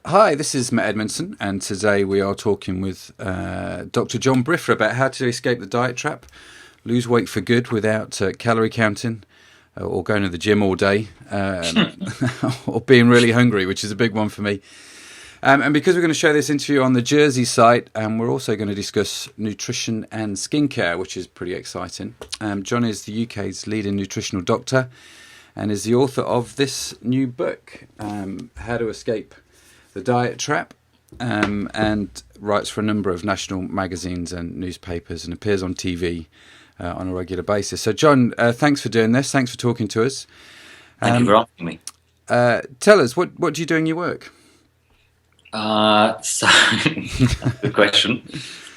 Hi, this is Matt Edmondson, and today we are talking with Dr. John Briffa about how to escape the diet trap, lose weight for good without calorie counting, or going to the gym all day, or being really hungry, which is a big one for me. And because we're going to show this interview on the Jersey site, we're also going to discuss nutrition and skincare, which is pretty exciting. John is the UK's leading nutritional doctor and is the author of this new book, How to Escape the Diet Trap, and writes for a number of national magazines and newspapers and appears on TV on a regular basis. So, John, thanks for doing this. Thanks for talking to us. Thank you for asking me. Tell us, what do you do in your work? So, good question.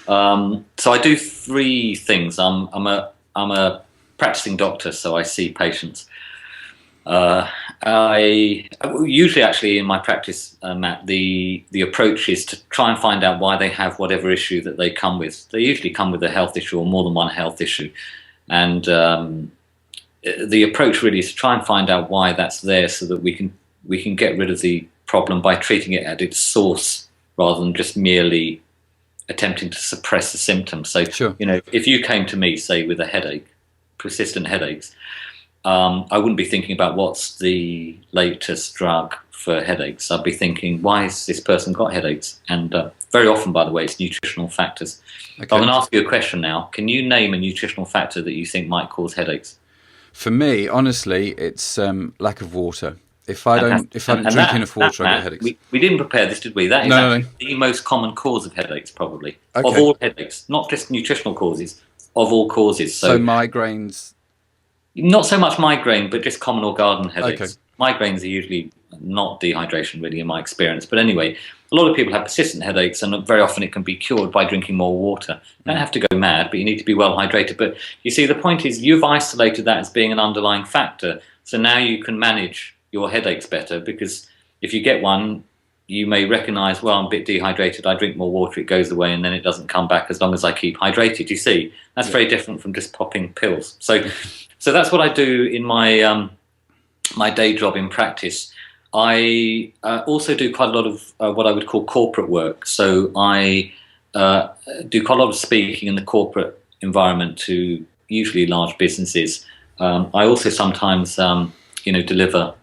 So I do three things. I'm a practicing doctor, so I see patients. I usually, actually, in my practice, Matt, the approach is to try and find out why they have whatever issue that they come with. They usually come with a health issue or more than one health issue, and the approach really is to try and find out why that's there, so that we can get rid of the problem by treating it at its source, rather than just merely attempting to suppress the symptoms. So, Sure. If you came to me, say, with a headache, persistent headaches, I wouldn't be thinking about what's the latest drug for headaches. I'd be thinking, why has this person got headaches? And very often, by the way, it's nutritional factors. Okay. I'm going to ask you a question now. Can you name a nutritional factor that you think might cause headaches? For me, honestly, it's lack of water. If I don't drink enough water, I get headaches. We didn't prepare this, did we? That is No. the most common cause of headaches, probably. Okay. Of all headaches, not just nutritional causes, of all causes. So migraines. Not so much migraine, but just common or garden headaches. Okay. Migraines are usually not dehydration, really, in my experience. But anyway, a lot of people have persistent headaches, and very often it can be cured by drinking more water. You don't have to go mad, but you need to be well hydrated. But you see, the point is, you've isolated that as being an underlying factor. So now you can manage your headaches better, because if you get one, you may recognise, well, I'm a bit dehydrated, I drink more water, it goes away, and then it doesn't come back as long as I keep hydrated. You see, that's very different from just popping pills. So that's what I do in my my day job in practice. I also do quite a lot of what I would call corporate work. So I do quite a lot of speaking in the corporate environment to usually large businesses. I also sometimes deliver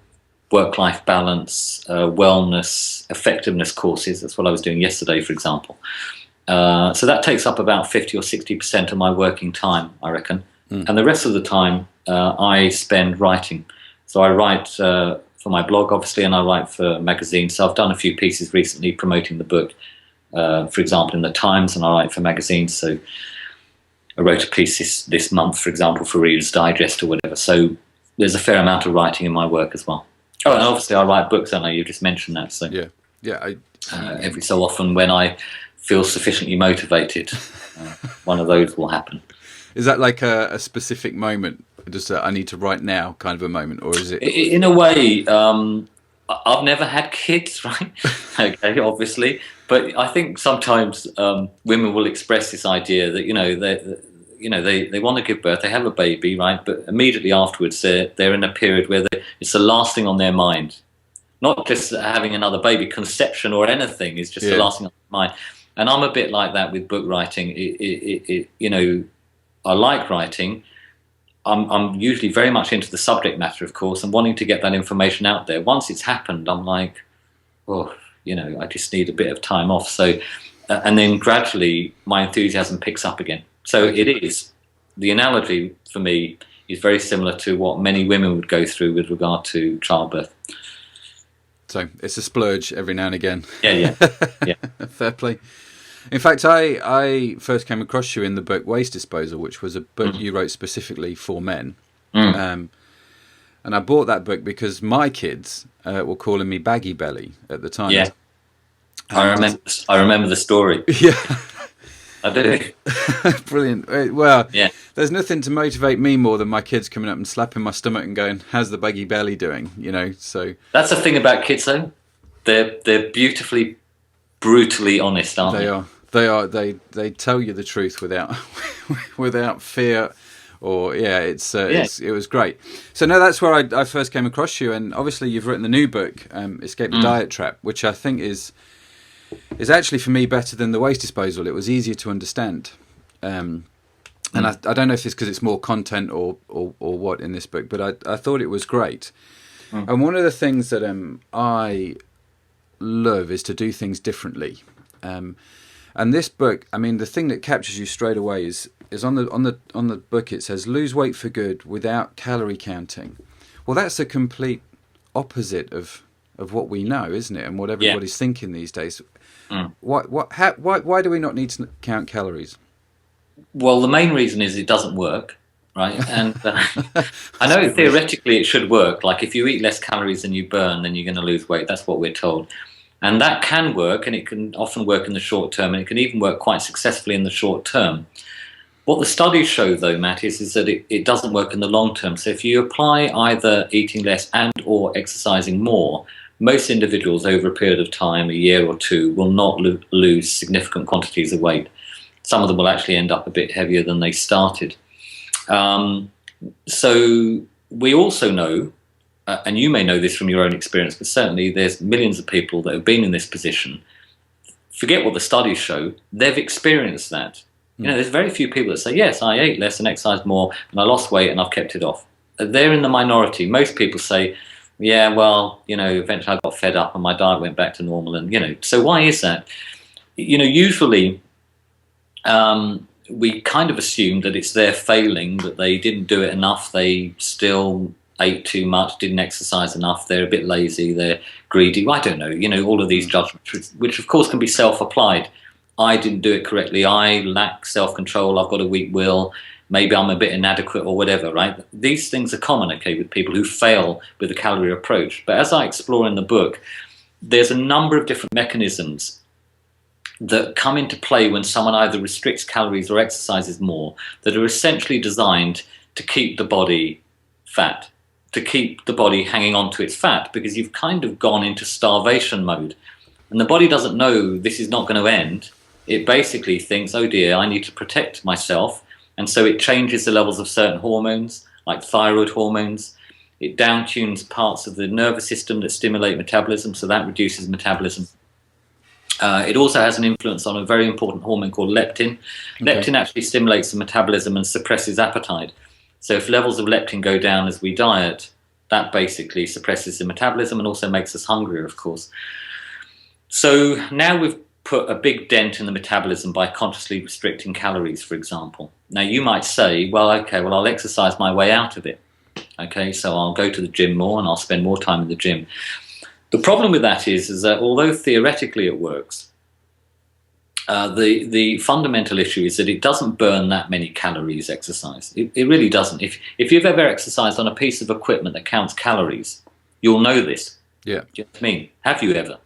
work-life balance, wellness, effectiveness courses. That's what I was doing yesterday, for example. So that takes up about 50 or 60% of my working time, I reckon. And the rest of the time, I spend writing. So I write for my blog, obviously, and I write for magazines. So I've done a few pieces recently promoting the book, for example, in the Times, and I write for magazines. So I wrote a piece this month, for example, for Reader's Digest or whatever. So there's a fair amount of writing in my work as well. Oh, and obviously I write books, don't I? You just mentioned that. So Yeah. every so often, when I feel sufficiently motivated, one of those will happen. Is that like a specific moment? Just I need to write now kind of a moment, or is it? In a way, I've never had kids, right? Okay, obviously, but I think sometimes women will express this idea that they want to give birth, they have a baby, right? But immediately afterwards, they're in a period where it's the last thing on their mind. Not just having another baby, conception or anything is just the last thing on their mind. And I'm a bit like that with book writing. I like writing. I'm usually very much into the subject matter, of course, and wanting to get that information out there. Once it's happened, I'm like, I just need a bit of time off. So, and then gradually my enthusiasm picks up again. So the analogy for me is very similar to what many women would go through with regard to childbirth. So it's a splurge every now and again. Yeah. Fair play. In fact, I first came across you in the book Waste Disposal, which was a book you wrote specifically for men. And I bought that book because my kids were calling me Baggy Belly at the time. Yeah, I remember the story. Yeah. I do. Brilliant. Well, there's nothing to motivate me more than my kids coming up and slapping my stomach and going, "How's the baggy belly doing?" So that's the thing about kids, though. They're beautifully, brutally honest, aren't they? They are. They tell you the truth without fear or it was great. So no, that's where I first came across you, and obviously you've written the new book, Escape the Diet Trap, which I think is actually for me better than the waste disposal. It was easier to understand. And I don't know if it's because it's more content or what in this book, but I thought it was great. And one of the things that I love is to do things differently. And this book, I mean, the thing that captures you straight away is on the book it says lose weight for good without calorie counting. Well, that's a complete opposite of what we know, isn't it? And what everybody's thinking these days. Why do we not need to count calories? Well, the main reason is it doesn't work, right? And I know theoretically it should work. Like if you eat less calories than you burn, then you're going to lose weight. That's what we're told. And that can work, and it can often work in the short term, and it can even work quite successfully in the short term. What the studies show, though, Matt, is that it doesn't work in the long term. So if you apply either eating less and or exercising more, most individuals over a period of time, a year or two, will not lose significant quantities of weight. Some of them will actually end up a bit heavier than they started. So we also know, and you may know this from your own experience, but certainly there's millions of people that have been in this position. Forget what the studies show, they've experienced that. You know, there's very few people that say, yes, I ate less and exercised more and I lost weight and I've kept it off. They're in the minority. Most people say, yeah, well, you know, eventually I got fed up and my diet went back to normal. And, you know, so why is that? You know, usually we kind of assume that it's their failing, that they didn't do it enough, they still ate too much, didn't exercise enough, they're a bit lazy, they're greedy, I don't know, you know, all of these judgments, which of course can be self-applied. I didn't do it correctly, I lack self-control, I've got a weak will, maybe I'm a bit inadequate or whatever, right? These things are common, okay, with people who fail with the calorie approach. But as I explore in the book, there's a number of different mechanisms that come into play when someone either restricts calories or exercises more, that are essentially designed to keep the body fat, to keep the body hanging on to its fat, because you've kind of gone into starvation mode. And the body doesn't know this is not going to end. It basically thinks, oh dear, I need to protect myself. And so it changes the levels of certain hormones, like thyroid hormones. It downtunes parts of the nervous system that stimulate metabolism, so that reduces metabolism. It also has an influence on a very important hormone called leptin. Okay. Leptin actually stimulates the metabolism and suppresses appetite. So if levels of leptin go down as we diet, that basically suppresses the metabolism and also makes us hungrier, of course. So now we've put a big dent in the metabolism by consciously restricting calories, for example. Now you might say, well, okay, well, I'll exercise my way out of it. Okay, so I'll go to the gym more and I'll spend more time in the gym. The problem with that is that although theoretically it works, the fundamental issue is that it doesn't burn that many calories exercise. It really doesn't. If you've ever exercised on a piece of equipment that counts calories, you'll know this. Yeah. Do you know what I mean? Have you ever?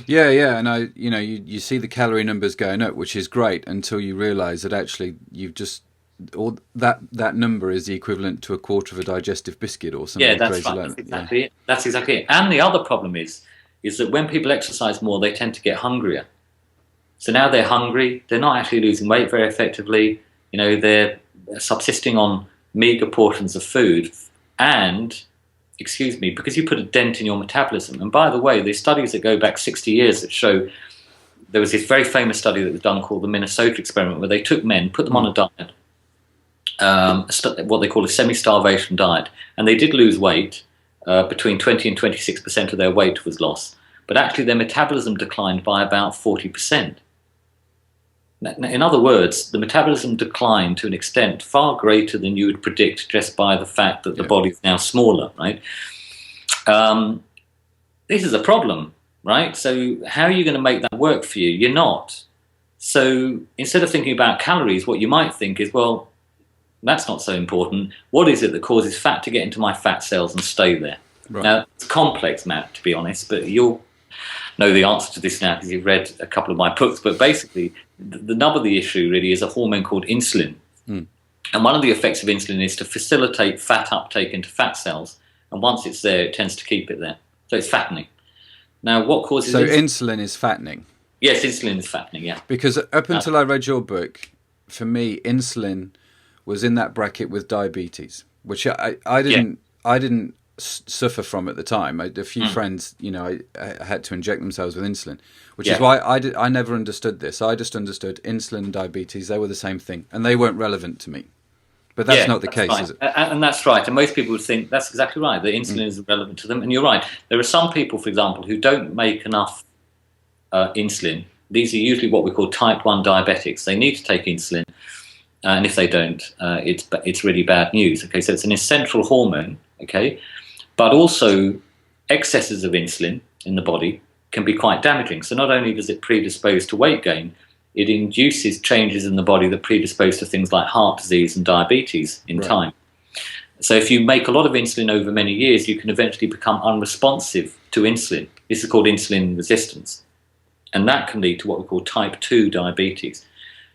Yeah, and you see the calorie numbers going up, which is great, until you realise that actually you've just that number is the equivalent to a quarter of a digestive biscuit or something. Yeah, that's right. That's exactly it. That's exactly it. And the other problem is that when people exercise more, they tend to get hungrier. So now they're hungry. They're not actually losing weight very effectively. You know, they're subsisting on meager portions of food. And, excuse me, because you put a dent in your metabolism. And by the way, there's studies that go back 60 years that show. There was this very famous study that was done called the Minnesota experiment, where they took men, put them on a diet. What they call a semi-starvation diet, and they did lose weight. Between 20 and 26% of their weight was lost, but actually their metabolism declined by about 40%. In other words, the metabolism declined to an extent far greater than you would predict just by the fact that the body is now smaller, right? This is a problem, right? So how are you going to make that work for you? You're not. So instead of thinking about calories, what you might think is, well, that's not so important. What is it that causes fat to get into my fat cells and stay there? Right. Now, it's complex, Matt, to be honest, but you'll know the answer to this now because you've read a couple of my books. But basically, the nub of the issue really is a hormone called insulin. And one of the effects of insulin is to facilitate fat uptake into fat cells. And once it's there, it tends to keep it there. So it's fattening. Now, what causes insulin is fattening? Yes, insulin is fattening, yeah. Because up until I read your book, for me, insulin was in that bracket with diabetes, which I didn't suffer from at the time. A few friends, I had to inject themselves with insulin, which is why I never understood this. I just understood insulin and diabetes, they were the same thing, and they weren't relevant to me. But that's not the case, right. is it? And that's right. And most people would think that's exactly right. The insulin is relevant to them. And you're right. There are some people, for example, who don't make enough insulin. These are usually what we call type 1 diabetics. They need to take insulin. And if they don't, it's really bad news. Okay, so it's an essential hormone. Okay, but also excesses of insulin in the body can be quite damaging. So not only does it predispose to weight gain, it induces changes in the body that predispose to things like heart disease and diabetes in time. So if you make a lot of insulin over many years, you can eventually become unresponsive to insulin. This is called insulin resistance. And that can lead to what we call type 2 diabetes.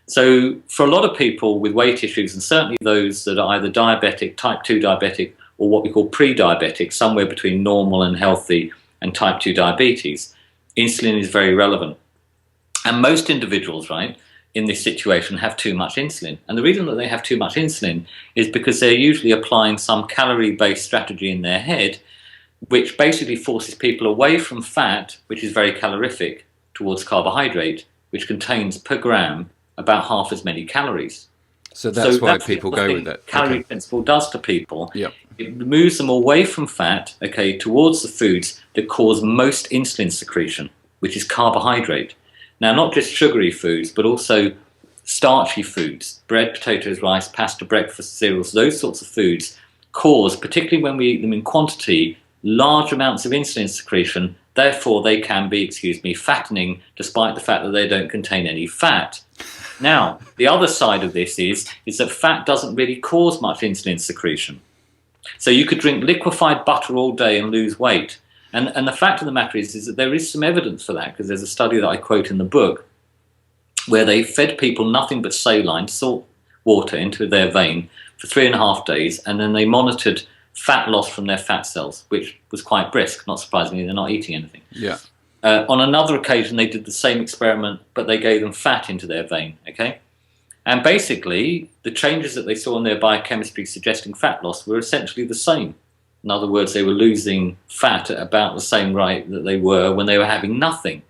So for a lot of people with weight issues, and certainly those that are either diabetic, type 2 diabetic, or what we call pre-diabetic, somewhere between normal and healthy and type 2 diabetes, insulin is very relevant. And most individuals, right, in this situation have too much insulin. And the reason that they have too much insulin is because they're usually applying some calorie-based strategy in their head, which basically forces people away from fat, which is very calorific, towards carbohydrate, which contains per gram about half as many calories. So that's why people go with it. Calorie principle does to people. It moves them away from fat, towards the foods that cause most insulin secretion, which is carbohydrate. Now, not just sugary foods, but also starchy foods, bread, potatoes, rice, pasta, breakfast, cereals, those sorts of foods cause, particularly when we eat them in quantity, large amounts of insulin secretion. Therefore, they can be, fattening, despite the fact that they don't contain any fat. Now, the other side of this is that fat doesn't really cause much insulin secretion. So you could drink liquefied butter all day and lose weight. And the fact of the matter is that there is some evidence for that, because there's a study that I quote in the book where they fed people nothing but saline, salt water, into their vein for 3.5 days, and then they monitored fat loss from their fat cells, which was quite brisk. Not surprisingly, they're not eating anything. On another occasion, they did the same experiment, but they gave them fat into their vein, And basically, the changes that they saw in their biochemistry suggesting fat loss were essentially the same. In other words, they were losing fat at about the same rate that they were when they were having nothing,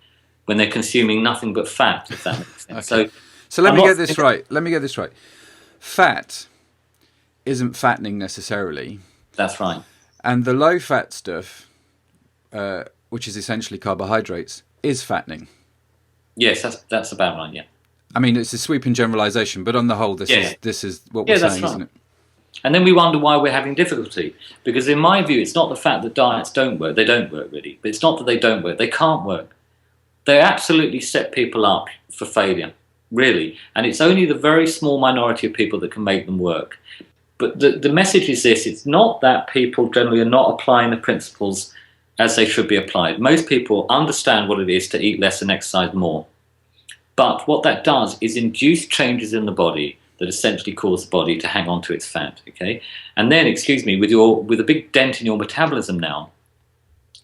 when they're consuming nothing but fat, if that makes sense. So let me get this right. Fat isn't fattening necessarily. That's right. And the low-fat stuff, which is essentially carbohydrates, is fattening. Yes, that's about right, yeah. I mean, it's a sweeping generalisation, but on the whole, this is what we're saying, isn't it? And then we wonder why we're having difficulty. Because in my view, it's not the fact that diets don't work. They don't work, really. But it's not that they don't work. They can't work. They absolutely set people up for failure, really. And it's only the very small minority of people that can make them work. But the message is this. It's not that people generally are not applying the principles as they should be applied. Most people understand what it is to eat less and exercise more. But what that does is induce changes in the body that essentially cause the body to hang on to its fat, And then, with a big dent in your metabolism now,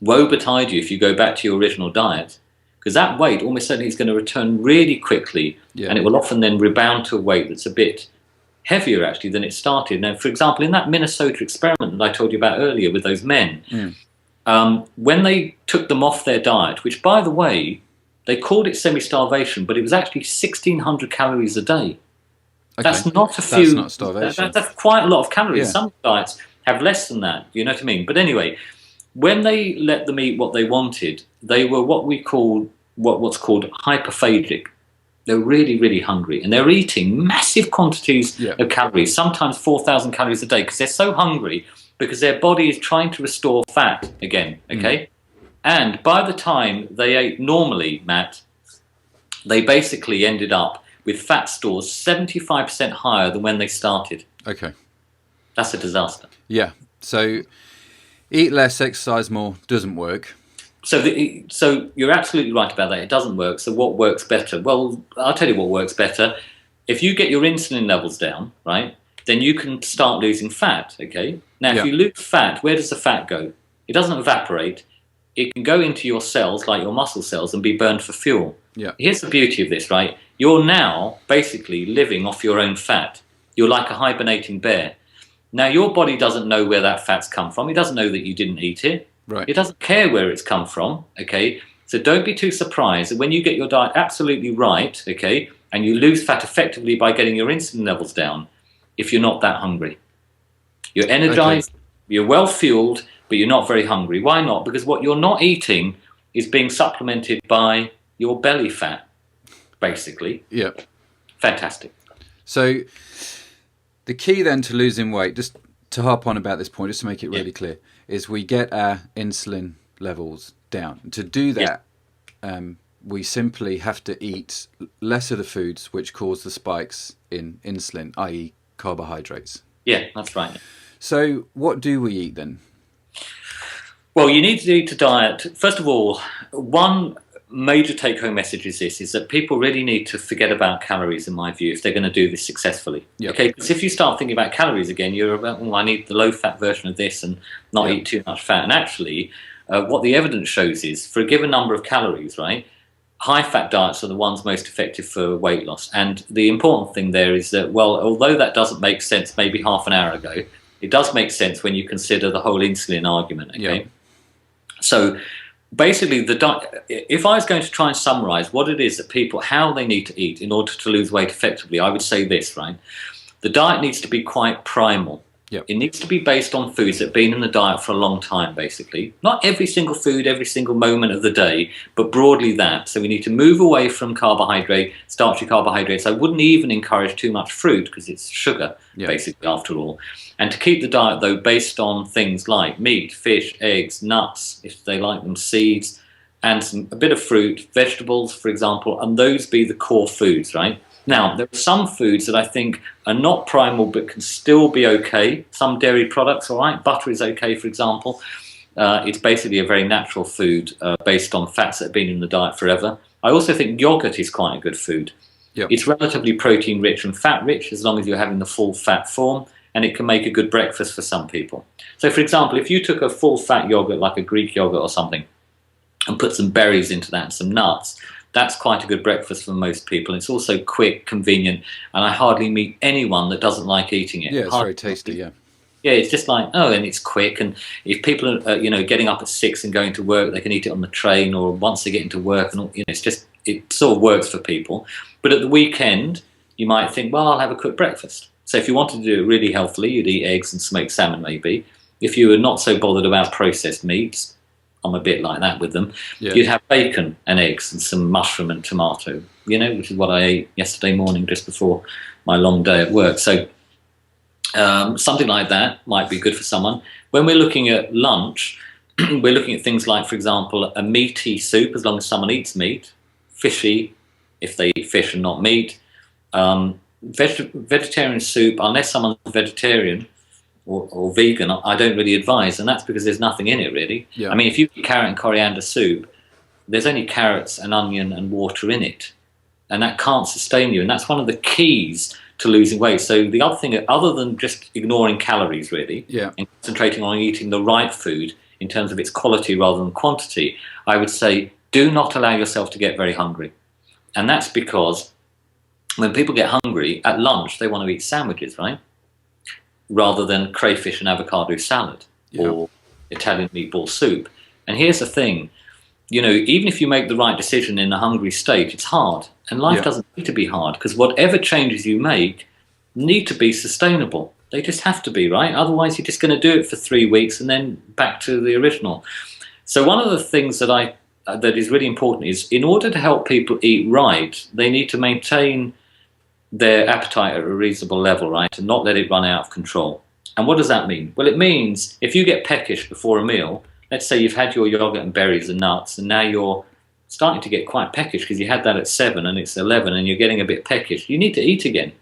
woe betide you if you go back to your original diet, because that weight almost certainly is going to return really quickly, and it will often then rebound to a weight that's a bit heavier, actually, than it started. Now, for example, in that Minnesota experiment that I told you about earlier with those men, when they took them off their diet, which, by the way, they called it semi-starvation, but it was actually 1,600 calories a day. That's not a few. That's not starvation. That's quite a lot of calories. Some diets have less than that. You know what I mean? But anyway, when they let them eat what they wanted, they were what's called hyperphagic. They're really, really hungry, and they're eating massive quantities of calories, sometimes 4,000 calories a day, because they're so hungry, because their body is trying to restore fat again. And by the time they ate normally, Matt, they basically ended up with fat stores 75% higher than when they started. That's a disaster. Yeah. So eat less, exercise more doesn't work. So you're absolutely right about that. It doesn't work. So what works better? Well, I'll tell you what works better. If you get your insulin levels down, right, then you can start losing fat, Now, if you lose fat, where does the fat go? It doesn't evaporate. It can go into your cells, like your muscle cells, and be burned for fuel. Here's the beauty of this, right? You're now basically living off your own fat. You're like a hibernating bear. Now, your body doesn't know where that fat's come from. It doesn't know that you didn't eat it. Right. It doesn't care where it's come from, okay? So don't be too surprised that when you get your diet absolutely right, okay, and you lose fat effectively by getting your insulin levels down, if you're not that hungry. You're energized, you're well fueled, but you're not very hungry. Why not? Because what you're not eating is being supplemented by your belly fat, basically. Yeah. Fantastic. So the key then to losing weight, just to harp on about this point, just to make it really clear, is we get our insulin levels down. To do that, we simply have to eat less of the foods which cause the spikes in insulin, i.e. carbohydrates. Yeah, that's right. So what do we eat then? Well, you need to eat a diet. First of all, one major take-home message is this, is that people really need to forget about calories, in my view, if they're going to do this successfully. Yep. Okay, because if you start thinking about calories again, you're about, I need the low-fat version of this and not eat too much fat. And actually, what the evidence shows is, for a given number of calories, right, high-fat diets are the ones most effective for weight loss. And the important thing there is that, well, although that doesn't make sense maybe half an hour ago, it does make sense when you consider the whole insulin argument, okay? Yep. So basically, if I was going to try and summarize what it is that people, how they need to eat in order to lose weight effectively, I would say this, right? The diet needs to be quite primal. Yep. It needs to be based on foods that have been in the diet for a long time, basically. Not every single food, every single moment of the day, but broadly that. So we need to move away from starchy carbohydrates. I wouldn't even encourage too much fruit because it's sugar, basically, after all. And to keep the diet, though, based on things like meat, fish, eggs, nuts, if they like them, seeds, and a bit of fruit, vegetables, for example, and those be the core foods, right? Now, there are some foods that I think are not primal but can still be okay. Some dairy products, all right. Butter is okay, for example. It's basically a very natural food based on fats that have been in the diet forever. I also think yogurt is quite a good food. Yep. It's relatively protein-rich and fat-rich as long as you're having the full fat form, and it can make a good breakfast for some people. So, for example, if you took a full-fat yogurt like a Greek yogurt or something and put some berries into that and some nuts, that's quite a good breakfast for most people. It's also quick, convenient, and I hardly meet anyone that doesn't like eating it. Yeah, it's very tasty, yeah. Yeah, it's just like, oh, and it's quick, and if people are, getting up at 6 and going to work, they can eat it on the train, or once they get into work, and it's just, it sort of works for people. But at the weekend, you might think, well, I'll have a quick breakfast. So if you wanted to do it really healthily, you'd eat eggs and smoked salmon maybe. If you were not so bothered about processed meats, I'm a bit like that with them, you'd have bacon and eggs and some mushroom and tomato, which is what I ate yesterday morning just before my long day at work. So something like that might be good for someone. When we're looking at lunch, we're looking at things like, for example, a meaty soup, as long as someone eats meat, fishy, if they eat fish and not meat, vegetarian soup, unless someone's vegetarian, or vegan, I don't really advise, and that's because there's nothing in it really. Yeah. I mean, if you eat carrot and coriander soup, there's only carrots and onion and water in it, and that can't sustain you, and that's one of the keys to losing weight. So the other thing, other than just ignoring calories really, and concentrating on eating the right food in terms of its quality rather than quantity, I would say do not allow yourself to get very hungry. And that's because when people get hungry at lunch, they want to eat sandwiches, right? Rather than crayfish and avocado salad or Italian meatball soup. And here's the thing, even if you make the right decision in a hungry state, it's hard. And life doesn't need to be hard, because whatever changes you make need to be sustainable. They just have to be, right? Otherwise, you're just going to do it for 3 weeks and then back to the original. So one of the things that is really important is, in order to help people eat right, they need to maintain their appetite at a reasonable level, right, and not let it run out of control. And what does that mean? Well, it means if you get peckish before a meal, let's say you've had your yogurt and berries and nuts, and now you're starting to get quite peckish because you had that at 7 and it's 11 and you're getting a bit peckish, you need to eat again.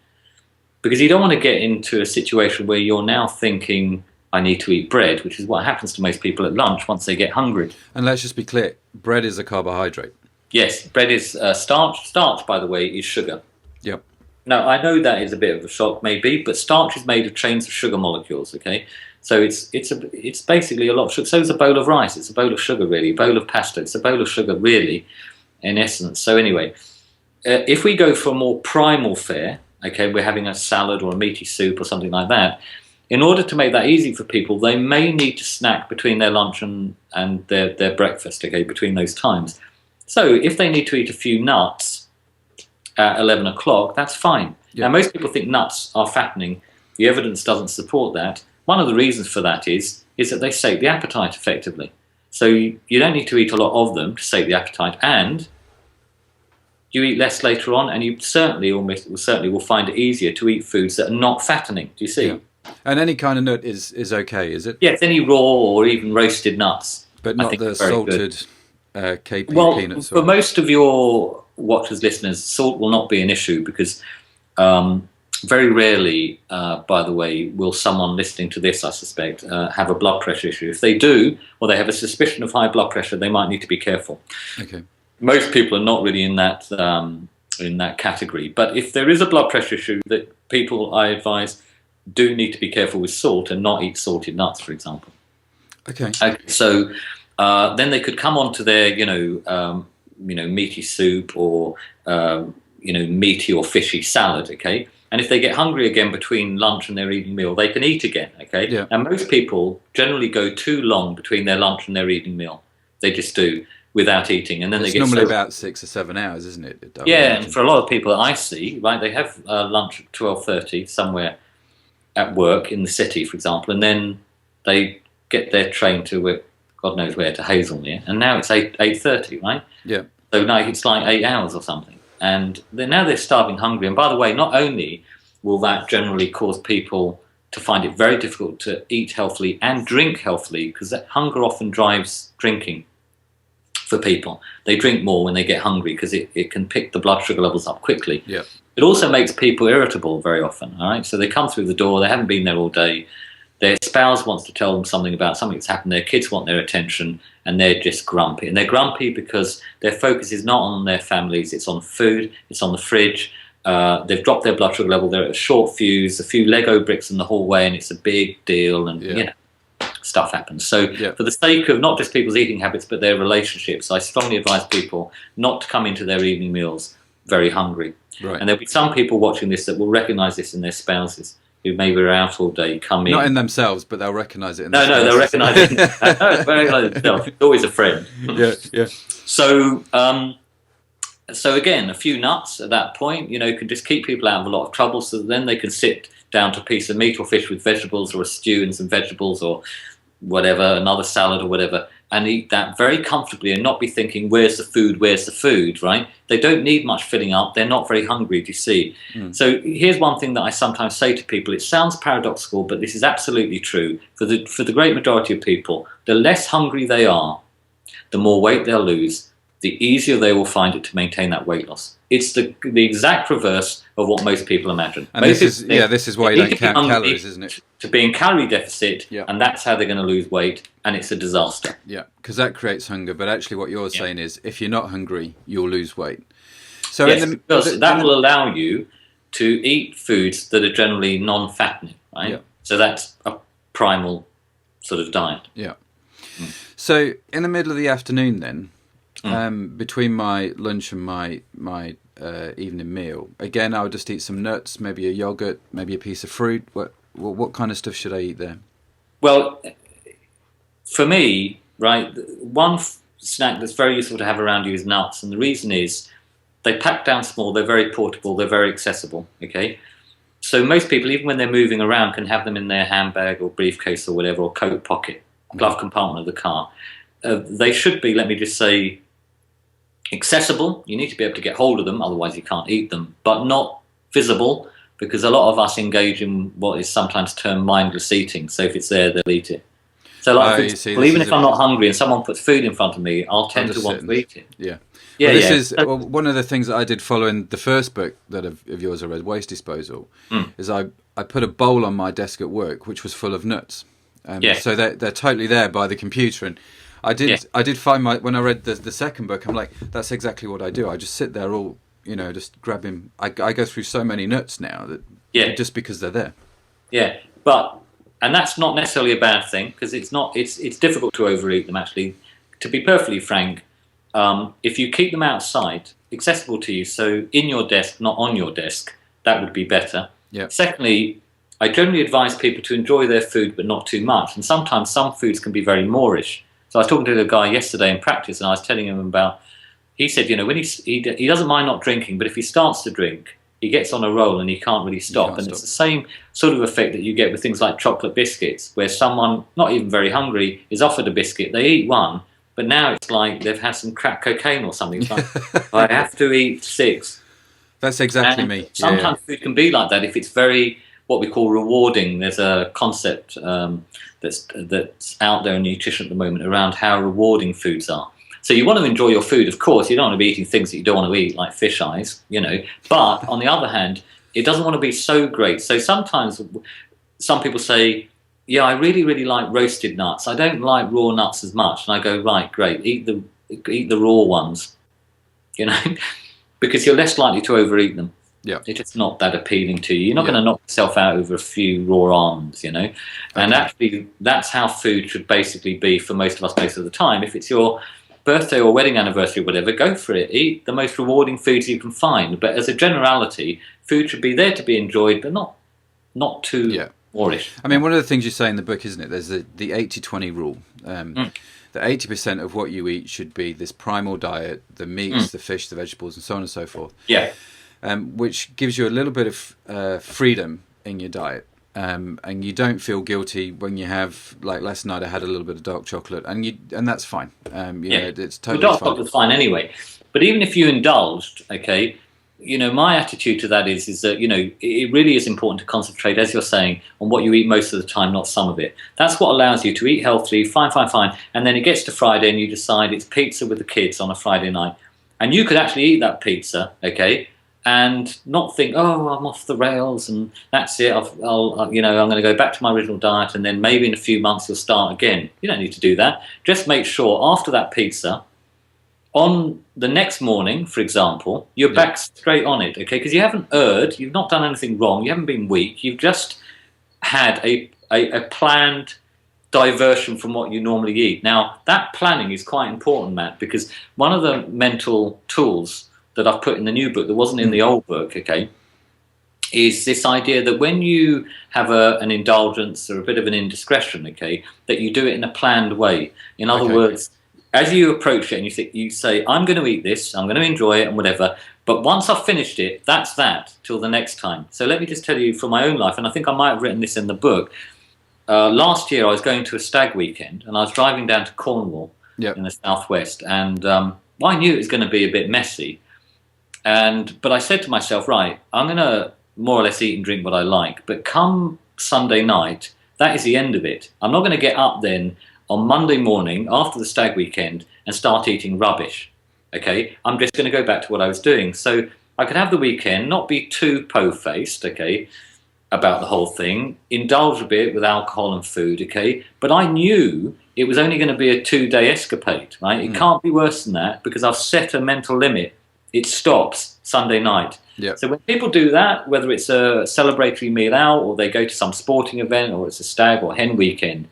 Because you don't want to get into a situation where you're now thinking, I need to eat bread, which is what happens to most people at lunch once they get hungry. And let's just be clear, bread is a carbohydrate. Yes, bread is starch. Starch, by the way, is sugar. Yep. Now, I know that is a bit of a shock, maybe, but starch is made of chains of sugar molecules, okay? So it's basically a lot of sugar. So is a bowl of rice. It's a bowl of sugar, really. A bowl of pasta. It's a bowl of sugar, really, in essence. So anyway, if we go for more primal fare, okay, we're having a salad or a meaty soup or something like that. In order to make that easy for people, they may need to snack between their lunch and their breakfast, okay, between those times. So if they need to eat a few nuts at 11 o'clock, that's fine. Yeah. Now, most people think nuts are fattening. The evidence doesn't support that. One of the reasons for that is that they sate the appetite effectively. So you don't need to eat a lot of them to sate the appetite, and you eat less later on, and you certainly will find it easier to eat foods that are not fattening. Do you see? Yeah. And any kind of nut is okay, is it? Yes, any raw or even roasted nuts. But not the salted KP peanuts? For most of your watchers, listeners, salt will not be an issue because very rarely, by the way, will someone listening to this, I suspect, have a blood pressure issue. If they do, or they have a suspicion of high blood pressure, they might need to be careful. Okay. Most people are not really in that category. But if there is a blood pressure issue, that people, I advise, do need to be careful with salt and not eat salted nuts, for example. Okay. So then they could come on to their, meaty soup or meaty or fishy salad. Okay. And if they get hungry again between lunch and their evening meal, they can eat again. Okay. Yeah. And most people generally go too long between their lunch and their evening meal. They just do, without eating, and then it's they get normally about 6 or 7 hours, isn't it? Yeah, and for a lot of people that I see, right, they have lunch at 12:30 somewhere at work in the city, for example, and then they get their train to God knows where, to Hazelmere, and now it's 8:30, right? Yeah. So now it's like 8 hours or something, and now they're starving hungry. And by the way, not only will that generally cause people to find it very difficult to eat healthily and drink healthily, because that hunger often drives drinking for people. They drink more when they get hungry because it can pick the blood sugar levels up quickly. Yeah. It also makes people irritable very often, all right? So they come through the door, they haven't been there all day, their spouse wants to tell them something about something that's happened, their kids want their attention, and they're just grumpy. And they're grumpy because their focus is not on their families, it's on food, it's on the fridge. They've dropped their blood sugar level, they're at a short fuse, a few Lego bricks in the hallway, and it's a big deal, and stuff happens. So for the sake of not just people's eating habits, but their relationships, I strongly advise people not to come into their evening meals very hungry. Right. And there'll be some people watching this that will recognise this in their spouses, who maybe are out all day, come in. Not in themselves, but they'll recognise it in their spouses. No, they'll recognise it. It's always a friend. Yeah. So again, a few nuts at that point, can just keep people out of a lot of trouble, so then they can sit down to a piece of meat or fish with vegetables, or a stew and some vegetables, or whatever, another salad or whatever, and eat that very comfortably and not be thinking, where's the food, right? They don't need much filling up. They're not very hungry, do you see? So here's one thing that I sometimes say to people. It sounds paradoxical, but this is absolutely true. For the great majority of people, the less hungry they are, the more weight they'll lose, the easier they will find it to maintain that weight loss. It's the exact reverse of what most people imagine. And this is why you don't count calories, isn't it? To be in calorie deficit, Yeah. and that's how they're going to lose weight, and it's a disaster. Yeah, because that creates hunger. But actually what you're saying is, if you're not hungry, you'll lose weight. So because that will allow you to eat foods that are generally non-fattening, right? Yeah. So that's a primal sort of diet. Yeah. So in the middle of the afternoon then, between my lunch and my evening meal, again, I would just eat some nuts, maybe a yogurt, maybe a piece of fruit. What kind of stuff should I eat there? Well, for me, right, one snack that's very useful to have around you is nuts, and the reason is they pack down small, they're very portable, they're very accessible, okay? So most people, even when they're moving around, can have them in their handbag or briefcase or whatever, or coat pocket, glove compartment of the car. They should be, let me just say, accessible. You need to be able to get hold of them, otherwise you can't eat them, but not visible, because a lot of us engage in what is sometimes termed mindless eating. So if it's there, they'll eat it. So even if I'm not hungry and someone puts food in front of me, I'll tend to want to eat it. Yeah. Yeah, this is one of the things that I did following the first book that of yours I read, Waste Disposal, is I put a bowl on my desk at work which was full of nuts. So they're totally there by the computer, and I did find when I read the second book, I'm like, that's exactly what I do. I just sit there all, just grabbing. I go through so many nuts now that just because they're there. Yeah, and that's not necessarily a bad thing, because it's difficult to overeat them, actually. To be perfectly frank, if you keep them outside, accessible to you, so in your desk, not on your desk, that would be better. Yeah. Secondly, I generally advise people to enjoy their food, but not too much. And sometimes some foods can be very moreish. So I was talking to a guy yesterday in practice, and I was telling him about, he said, when he doesn't mind not drinking, but if he starts to drink, he gets on a roll and he can't really stop. It's the same sort of effect that you get with things like chocolate biscuits, where someone, not even very hungry, is offered a biscuit, they eat one, but now it's like they've had some crack cocaine or something. It's like, I have to eat 6. That's exactly me. Sometimes food can be like that if it's very, what we call rewarding. There's a concept that's out there in nutrition at the moment around how rewarding foods are. So you want to enjoy your food, of course. You don't want to be eating things that you don't want to eat, like fish eyes, But on the other hand, it doesn't want to be so great. So sometimes some people say, yeah, I really, really like roasted nuts. I don't like raw nuts as much. And I go, right, great, eat the raw ones, because you're less likely to overeat them. Yeah. It's just not that appealing to you. You're not going to knock yourself out over a few raw almonds, And actually, that's how food should basically be for most of us most of the time. If it's your birthday or wedding anniversary or whatever, go for it. Eat the most rewarding foods you can find. But as a generality, food should be there to be enjoyed, but not too moreish. I mean, one of the things you say in the book, isn't it? There's the 80-20 rule. That 80% of what you eat should be this primal diet, the meats, the fish, the vegetables, and so on and so forth. Yeah. Which gives you a little bit of freedom in your diet. And you don't feel guilty when you have, like last night I had a little bit of dark chocolate, and that's fine. It's totally dark fine. chocolate's fine anyway. But even if you indulged, okay, my attitude to that is that, it really is important to concentrate, as you're saying, on what you eat most of the time, not some of it. That's what allows you to eat healthily, fine, and then it gets to Friday and you decide it's pizza with the kids on a Friday night. And you could actually eat that pizza, okay, and not think, oh, I'm off the rails and that's it. I'm going to go back to my original diet, and then maybe in a few months you'll start again. You don't need to do that. Just make sure after that pizza, on the next morning, for example, you're back straight on it, okay? Because you haven't erred, you've not done anything wrong, you haven't been weak, you've just had a planned diversion from what you normally eat. Now, that planning is quite important, Matt, because one of the mental tools that I've put in the new book that wasn't in the old book, okay, is this idea that when you have an indulgence or a bit of an indiscretion, okay, that you do it in a planned way. In other words, as you approach it and you say, I'm going to eat this, I'm going to enjoy it and whatever, but once I've finished it, that's that till the next time. So let me just tell you from my own life, and I think I might have written this in the book. Last year I was going to a stag weekend and I was driving down to Cornwall in the southwest, and I knew it was going to be a bit messy. But I said to myself, right, I'm going to more or less eat and drink what I like, but come Sunday night, that is the end of it. I'm not going to get up then on Monday morning after the stag weekend and start eating rubbish, okay? I'm just going to go back to what I was doing. So I could have the weekend, not be too po-faced, okay, about the whole thing, indulge a bit with alcohol and food, okay? But I knew it was only going to be a 2-day escapade, right? It can't be worse than that because I've set a mental limit. It stops Sunday night. Yep. So when people do that, whether it's a celebratory meal out or they go to some sporting event or it's a stag or hen weekend,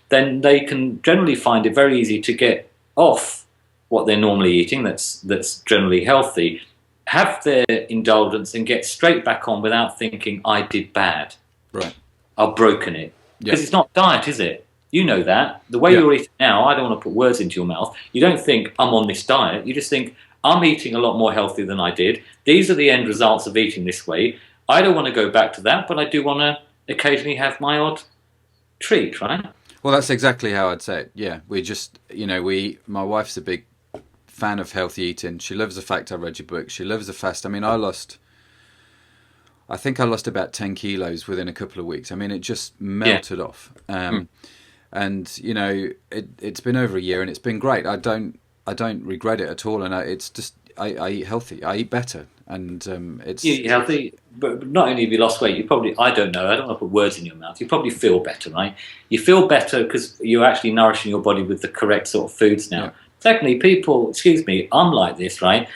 then they can generally find it very easy to get off what they're normally eating that's generally healthy, have their indulgence and get straight back on without thinking, I did bad. Right. I've broken it. Because it's not diet, is it? You know that. The way you're eating now, I don't want to put words into your mouth. You don't think, I'm on this diet. You just think, I'm eating a lot more healthy than I did. These are the end results of eating this way. I don't want to go back to that, but I do want to occasionally have my odd treat, right? Well, that's exactly how I'd say it. Yeah, we just, my wife's a big fan of healthy eating. She loves the fact I read your book. She loves the fast. I mean, I think I lost about 10 kilos within a couple of weeks. I mean, it just melted off. And, it's been over a year and it's been great. I don't regret it at all. And it's just, I eat healthy. I eat better. And it's... You eat healthy, but not only have you lost weight, you probably, I don't know, I don't want to put words in your mouth, you probably feel better, right? You feel better because you're actually nourishing your body with the correct sort of foods now. Yeah. Secondly, people, I'm like this, right?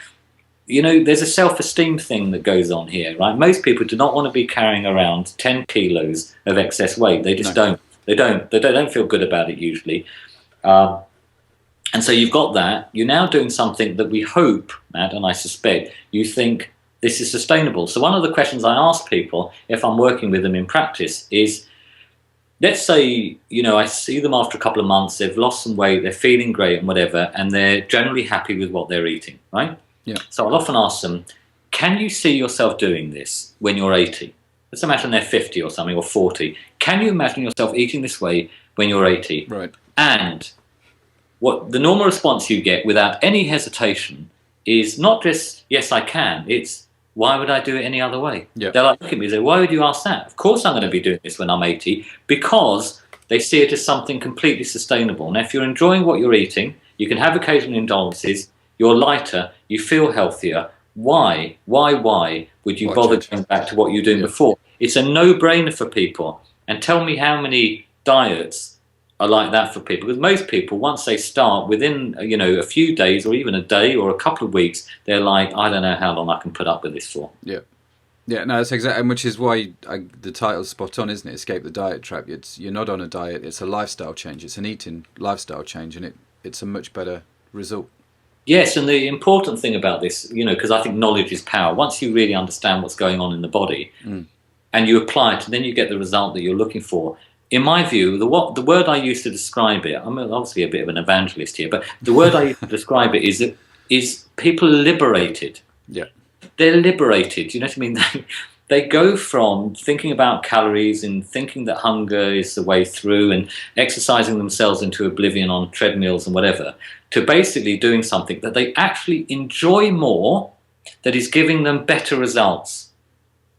There's a self-esteem thing that goes on here, right? Most people do not want to be carrying around 10 kilos of excess weight. They just don't. They don't feel good about it usually. And so you've got that. You're now doing something that we hope, Matt, and I suspect, you think this is sustainable. So one of the questions I ask people if I'm working with them in practice is, let's say, I see them after a couple of months, they've lost some weight, they're feeling great and whatever, and they're generally happy with what they're eating, right? Yeah. So I'll often ask them, can you see yourself doing this when you're 80? Let's imagine they're 50 or something, or 40. Can you imagine yourself eating this way when you're 80? Right. And what the normal response you get without any hesitation is not just, yes, I can. It's, why would I do it any other way? Yeah. They're like, look at me and say, why would you ask that? Of course I'm going to be doing this when I'm 80, because they see it as something completely sustainable. Now, if you're enjoying what you're eating, you can have occasional indulgences, you're lighter, you feel healthier. Why would you bother going back to what you were doing before? It's a no-brainer for people. And tell me how many diets are like that for people. Because most people, once they start, within a few days or even a day or a couple of weeks, they're like, I don't know how long I can put up with this for. Yeah. Yeah, no, that's exactly, which is why the title's spot on, isn't it? Escape the Diet Trap. You're not on a diet, it's a lifestyle change. It's an eating lifestyle change, and it's a much better result. Yes, and the important thing about this, because I think knowledge is power. Once you really understand what's going on in the body and you apply it, and then you get the result that you're looking for. In my view, the word I use to describe it, I'm obviously a bit of an evangelist here, but the word I use to describe it is people are liberated. Yeah. They're liberated. You know what I mean? They go from thinking about calories and thinking that hunger is the way through and exercising themselves into oblivion on treadmills and whatever, to basically doing something that they actually enjoy more, that is giving them better results.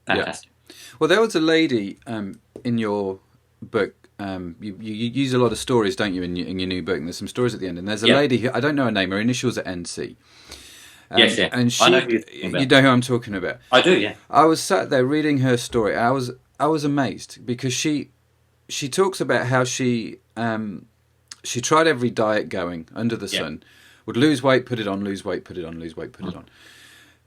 Fantastic. Yeah. Well, there was a lady in your book. You use a lot of stories, don't you, in your new book? And there's some stories at the end. And there's a lady who, I don't know her name. Her initials are NC. Yes, yeah. And she, I know who you're talking about. You know who I'm talking about. I do, yeah. I was sat there reading her story. I was amazed because she talks about how she tried every diet going under the sun, would lose weight, put it on, lose weight, put it on, lose weight, put it on.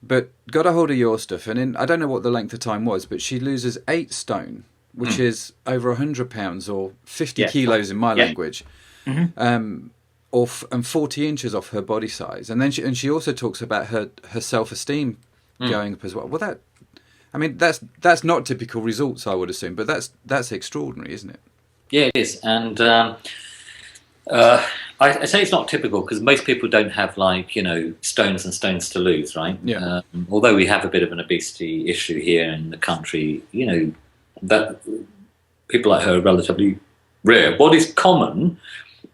But got a hold of your stuff, and I don't know what the length of time was, but she loses 8 stone, which is over 100 pounds or 50 kilos in my language. Mm-hmm. And 40 inches off her body size, and then she also talks about her self-esteem going up as well. Well, that's not typical results, I would assume, but that's extraordinary, isn't it? Yeah, it is, and I say it's not typical because most people don't have stones and stones to lose, right? Yeah. Although we have a bit of an obesity issue here in the country, that people like her are relatively rare. What is common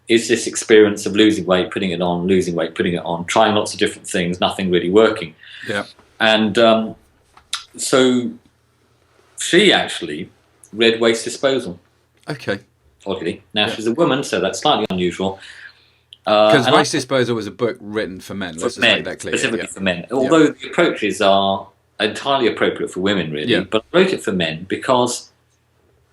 is this experience of losing weight, putting it on, losing weight, putting it on, trying lots of different things, nothing really working. Yeah. And so she actually read Waste Disposal. Okay. Oddly. Now, she's a woman, so that's slightly unusual. Because Waste Disposal was a book written for men. Let's just make that clear. Specifically for men. Although the approaches are entirely appropriate for women, really. Yeah. But I wrote it for men because,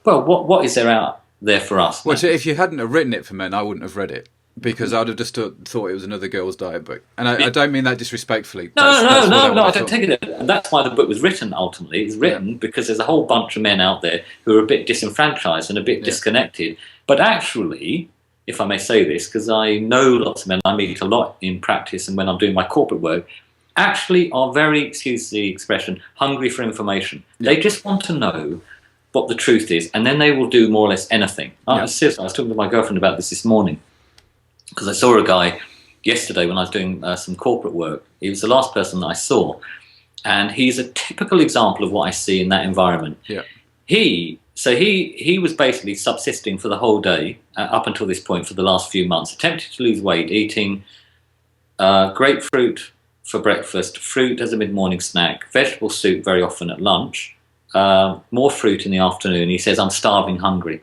well, what is there out there for us? Well, so if you hadn't have written it for men, I wouldn't have read it because I'd have just thought it was another girl's diet book. And I don't mean that disrespectfully. No, I don't take it. And that's why the book was written, ultimately. It's written because there's a whole bunch of men out there who are a bit disenfranchised and a bit disconnected. But actually, if I may say this, because I know lots of men, I meet a lot in practice and when I'm doing my corporate work, actually are very, excuse the expression, hungry for information. Yeah. They just want to know what the truth is, and then they will do more or less anything. Seriously, I was talking to my girlfriend about this morning because I saw a guy yesterday when I was doing some corporate work. He was the last person that I saw, and he's a typical example of what I see in that environment. Yeah. He was basically subsisting for the whole day up until this point for the last few months, attempted to lose weight, eating grapefruit for breakfast, fruit as a mid-morning snack, vegetable soup very often at lunch, more fruit in the afternoon. He says, I'm starving hungry,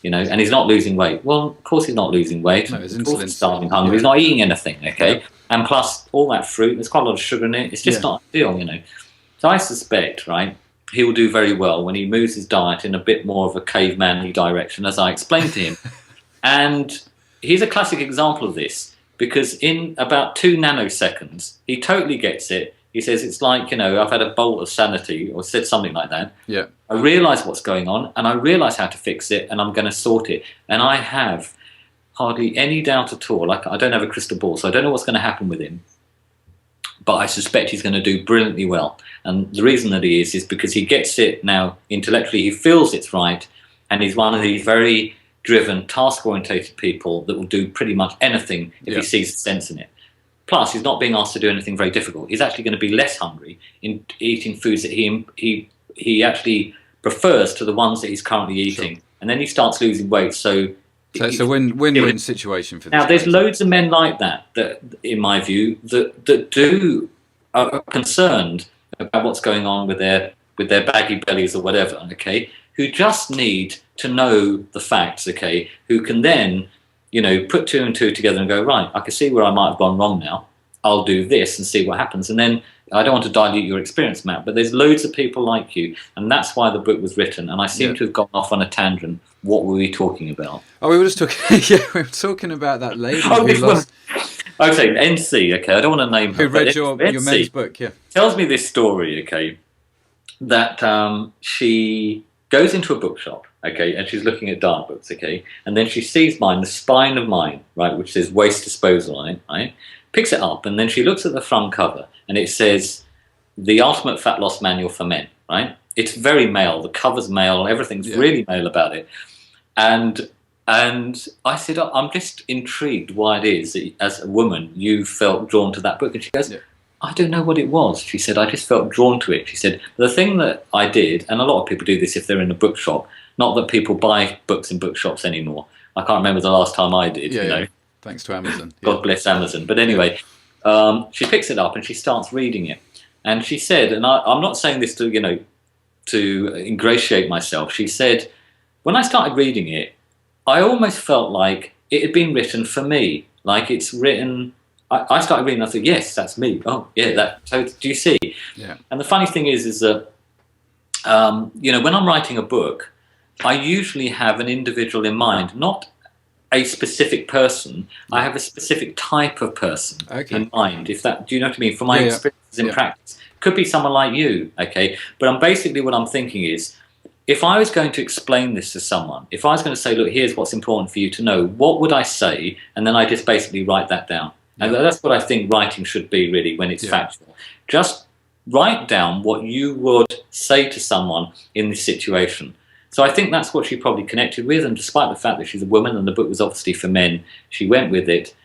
and he's not losing weight. Well, of course he's not losing weight. No, his of course insulin's he's starving hungry. He's not eating anything, okay? And plus, all that fruit, there's quite a lot of sugar in it. It's just not ideal, So I suspect, right, he will do very well when he moves his diet in a bit more of a caveman-y direction, as I explained to him. And he's a classic example of this, because in about 2 nanoseconds, he totally gets it. He says, it's like, I've had a bolt of sanity, or said something like that. Yeah. I realise what's going on, and I realise how to fix it, and I'm going to sort it. And I have hardly any doubt at all. I don't have a crystal ball, so I don't know what's going to happen with him. but I suspect he's going to do brilliantly well. And the reason that he is because he gets it now intellectually, he feels it's right, and he's one of these very driven, task-orientated people that will do pretty much anything if he sees sense in it. Plus, he's not being asked to do anything very difficult. He's actually going to be less hungry in eating foods that he actually prefers to the ones that he's currently eating. Sure. And then he starts losing weight. So it's a win-win situation for this. Now, there's loads of men like that, in my view, that are concerned about what's going on with their baggy bellies or whatever, okay, who just need to know the facts, okay, who can then, put two and two together and go, right, I can see where I might have gone wrong now. I'll do this and see what happens. And then I don't want to dilute your experience, Matt, but there's loads of people like you, and that's why the book was written. And I seem to have gone off on a tangent. What were we talking about? Oh, we were just talking. Yeah, we were talking about that lady who lost. Okay, NC. Okay, I don't want to name her. Who read your men's book? Yeah, tells me this story. Okay, that she goes into a bookshop. Okay, and she's looking at diet books. Okay, and then she sees mine, The Spine of Mine, right, which says waste disposal on it. Right, picks it up, and then she looks at the front cover, and it says The Ultimate Fat Loss Manual for Men. Right, it's very male. The cover's male. Everything's really male about it. And I said, I'm just intrigued why it is that as a woman you felt drawn to that book. And she goes, I don't know what it was. She said, I just felt drawn to it. She said, the thing that I did, and a lot of people do this if they're in a bookshop, not that people buy books in bookshops anymore. I can't remember the last time I did. Thanks to Amazon. God bless Amazon. But anyway, she picks it up and she starts reading it. And she said, and I'm not saying this to ingratiate myself. She said, when I started reading it, I almost felt like it had been written for me. Like it's written. I started reading. I thought, yes, that's me. Oh, yeah. So do you see? Yeah. And the funny thing is that when I'm writing a book, I usually have an individual in mind, not a specific person. I have a specific type of person in mind. If that, do you know what I mean? For my experiences in practice, could be someone like you. Okay, but what I'm thinking is, if I was going to explain this to someone, if I was going to say, look, here's what's important for you to know, what would I say? And then I just basically write that down. And that's what I think writing should be, really, when it's factual. Just write down what you would say to someone in this situation. So I think that's what she probably connected with. And despite the fact that she's a woman and the book was obviously for men, she went with it.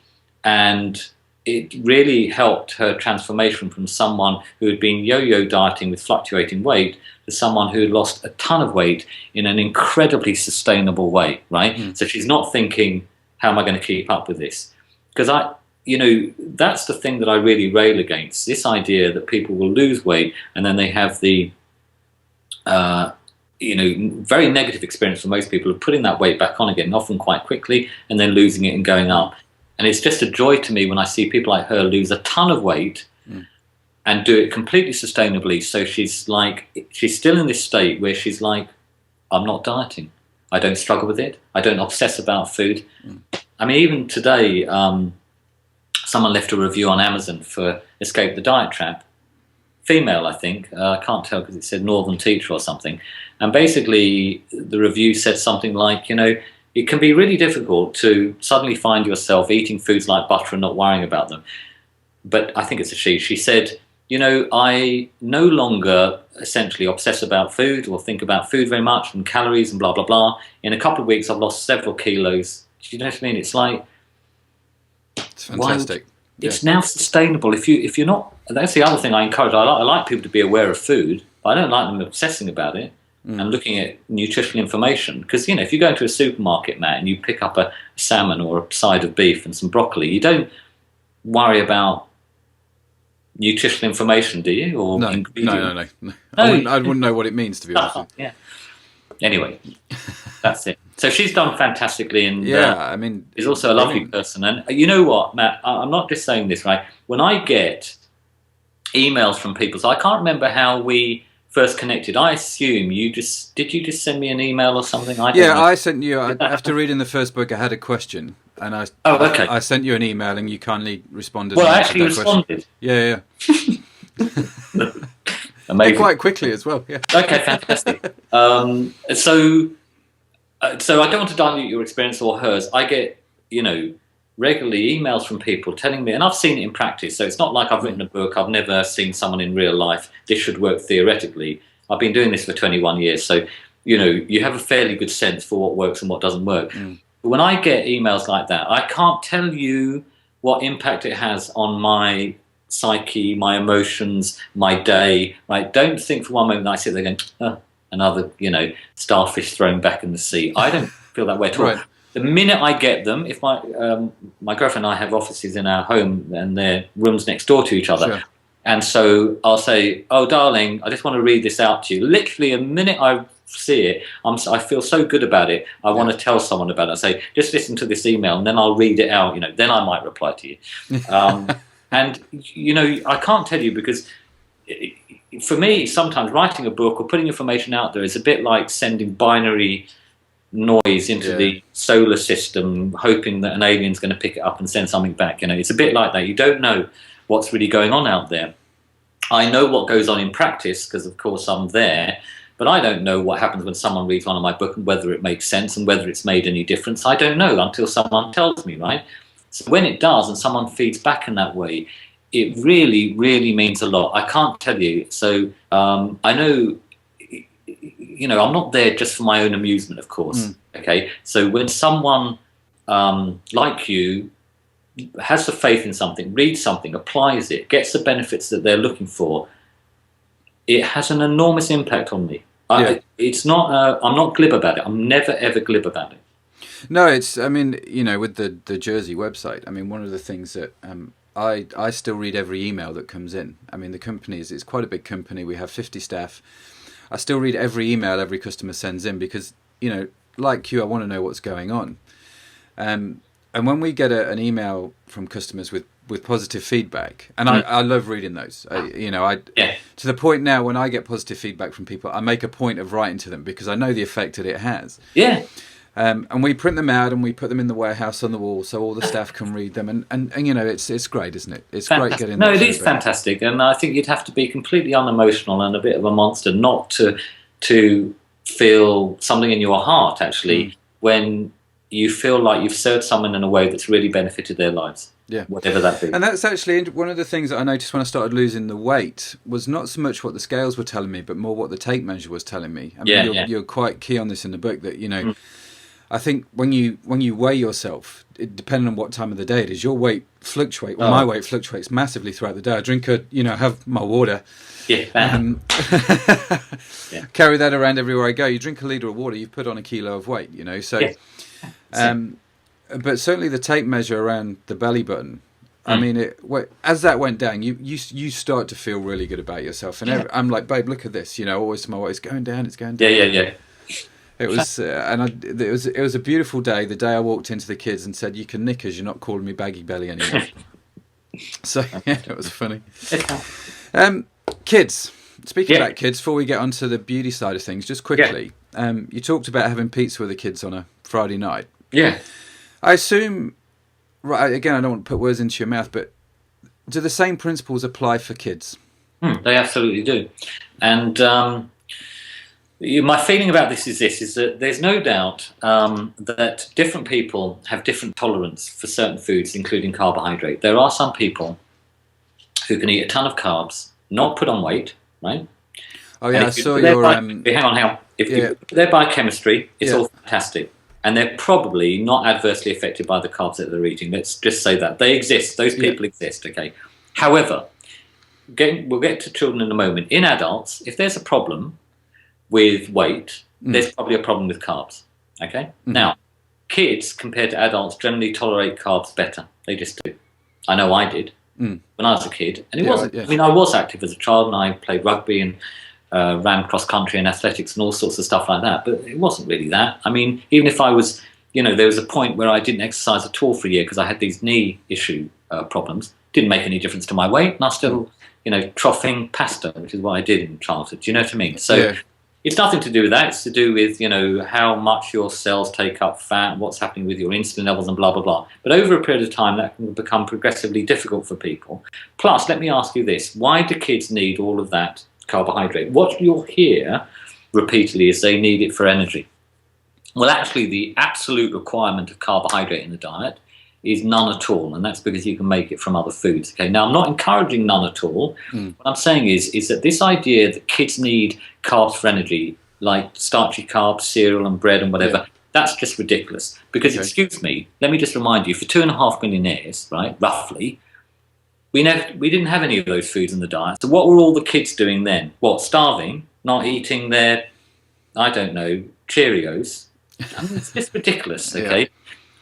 And it really helped her transformation from someone who had been yo-yo dieting with fluctuating weight to someone who had lost a ton of weight in an incredibly sustainable way, right? So she's not thinking, how am I going to keep up with this? Because that's the thing that I really rail against, this idea that people will lose weight and then they have the, very negative experience for most people of putting that weight back on again, often quite quickly, and then losing it and going up. And it's just a joy to me when I see people like her lose a ton of weight and do it completely sustainably. So she's still in this state where she's like, I'm not dieting. I don't struggle with it. I don't obsess about food. I mean, even today, someone left a review on Amazon for Escape the Diet Trap. Female, I think. I can't tell because it said Northern Teacher or something. And basically, the review said something like, it can be really difficult to suddenly find yourself eating foods like butter and not worrying about them. But I think it's a she. She said, I no longer essentially obsess about food or think about food very much and calories and blah, blah, blah. In a couple of weeks, I've lost several kilos. Do you know what I mean? It's like... It's fantastic. It's now sustainable. If you're not... That's the other thing I encourage. I like people to be aware of food, but I don't like them obsessing about it. And looking at nutritional information. Because, if you go into a supermarket, Matt, and you pick up a salmon or a side of beef and some broccoli, you don't worry about nutritional information, do you? Or no. I wouldn't know what it means, to be honest. Yeah. Anyway, that's it. So she's done fantastically, and is also a lovely person. And you know what, Matt? I'm not just saying this, right? When I get emails from people, so I can't remember how we first connected. I assume did you just send me an email or something? I don't know. I sent you, after reading the first book, I had a question, and I sent you an email, and you kindly responded. Well, I actually responded. Yeah. Amazing. Quite quickly as well, yeah. Okay, fantastic. So I don't want to dilute your experience or hers. I get, regularly emails from people telling me, and I've seen it in practice, so it's not like I've written a book, I've never seen someone in real life, this should work theoretically. I've been doing this for 21 years, so you have a fairly good sense for what works and what doesn't work. But when I get emails like that, I can't tell you what impact it has on my psyche, my emotions, my day. Right? Don't think for one moment that I sit there going, oh, another, starfish thrown back in the sea. I don't feel that way at all. Right. The minute I get them, if my girlfriend and I have offices in our home and they're rooms next door to each other, Sure. and so I'll say, oh, darling, I just want to read this out to you. Literally, the minute I see it, I feel so good about it. I want to tell someone about it. I say, just listen to this email, and then I'll read it out. Then I might reply to you. And I can't tell you, because for me, sometimes writing a book or putting information out there is a bit like sending binary noise into the solar system, hoping that an alien's going to pick it up and send something back. It's a bit like that. You don't know what's really going on out there. I know what goes on in practice because, of course, I'm there, but I don't know what happens when someone reads one of my book and whether it makes sense and whether it's made any difference. I don't know until someone tells me, right? So when it does and someone feeds back in that way, it really, really means a lot. I can't tell you. So I know, I'm not there just for my own amusement, of course. Okay. So when someone like you has the faith in something, reads something, applies it, gets the benefits that they're looking for, it has an enormous impact on me. It's not. I'm not glib about it. I'm never ever glib about it. No, with the Jersey website, one of the things that I still read every email that comes in. The company it's quite a big company. We have 50 staff. I still read every email every customer sends in because, like you, I want to know what's going on. And when we get an email from customers with positive feedback, and I love reading those, to the point now when I get positive feedback from people, I make a point of writing to them because I know the effect that it has. Yeah. And we print them out and we put them in the warehouse on the wall so all the staff can read them. And it's great, isn't it? It's fantastic. Great getting No, that it is fantastic. And I think you'd have to be completely unemotional and a bit of a monster not to feel something in your heart, actually, when you feel like you've served someone in a way that's really benefited their lives. Yeah. Whatever that be. And that's actually one of the things that I noticed when I started losing the weight was not so much what the scales were telling me, but more what the tape measure was telling me. You're quite key on this in the book that, I think when you weigh yourself, depending on what time of the day it is, your weight fluctuates. Well, my weight fluctuates massively throughout the day. I drink have my water. Yeah. Carry that around everywhere I go. You drink a litre of water, you've put on a kilo of weight, so... Yeah. But certainly the tape measure around the belly button, as that went down, you start to feel really good about yourself. And I'm like, babe, look at this. Always my weight is going down. It's going down. Yeah. It was, it was a beautiful day. The day I walked into the kids and said, "You can nick us. You're not calling me baggy belly anymore." So it was funny. Kids. Speaking about kids, before we get onto the beauty side of things, just quickly, you talked about having pizza with the kids on a Friday night. Yeah. I assume, right, again, I don't want to put words into your mouth, but do the same principles apply for kids? They absolutely do. And my feeling about this is that there's no doubt that different people have different tolerance for certain foods, including carbohydrate. There are some people who can eat a ton of carbs, not put on weight, right? Oh, yeah, I saw your... hang on. If their biochemistry, it's all fantastic. And they're probably not adversely affected by the carbs that they're eating. Let's just say that. They exist. Those people exist, okay? However, we'll get to children in a moment. In adults, if there's a problem with weight, there's probably a problem with carbs, okay? Now, kids, compared to adults, generally tolerate carbs better. They just do. I know I did when I was a kid. And it wasn't... I was active as a child, and I played rugby and... ran cross country and athletics and all sorts of stuff like that, but it wasn't really that. Even if I was, there was a point where I didn't exercise at all for a year because I had these knee issue problems. Didn't make any difference to my weight, and I was still, troughing pasta, which is what I did in childhood. Do you know what I mean? So it's nothing to do with that. It's to do with, how much your cells take up fat, what's happening with your insulin levels and blah, blah, blah. But over a period of time, that can become progressively difficult for people. Plus, let me ask you this. Why do kids need all of that carbohydrate? What you'll hear repeatedly is they need it for energy. Well, actually, the absolute requirement of carbohydrate in the diet is none at all, and that's because you can make it from other foods. Okay, now I'm not encouraging none at all. What I'm saying is that this idea that kids need carbs for energy, like starchy carbs, cereal and bread and whatever, that's just ridiculous. Because, excuse me, let me just remind you, for 2.5 millionaires, right, roughly, we didn't have any of those foods in the diet. So what were all the kids doing then? What, starving, not eating their, I don't know, Cheerios? I mean, it's just ridiculous, okay?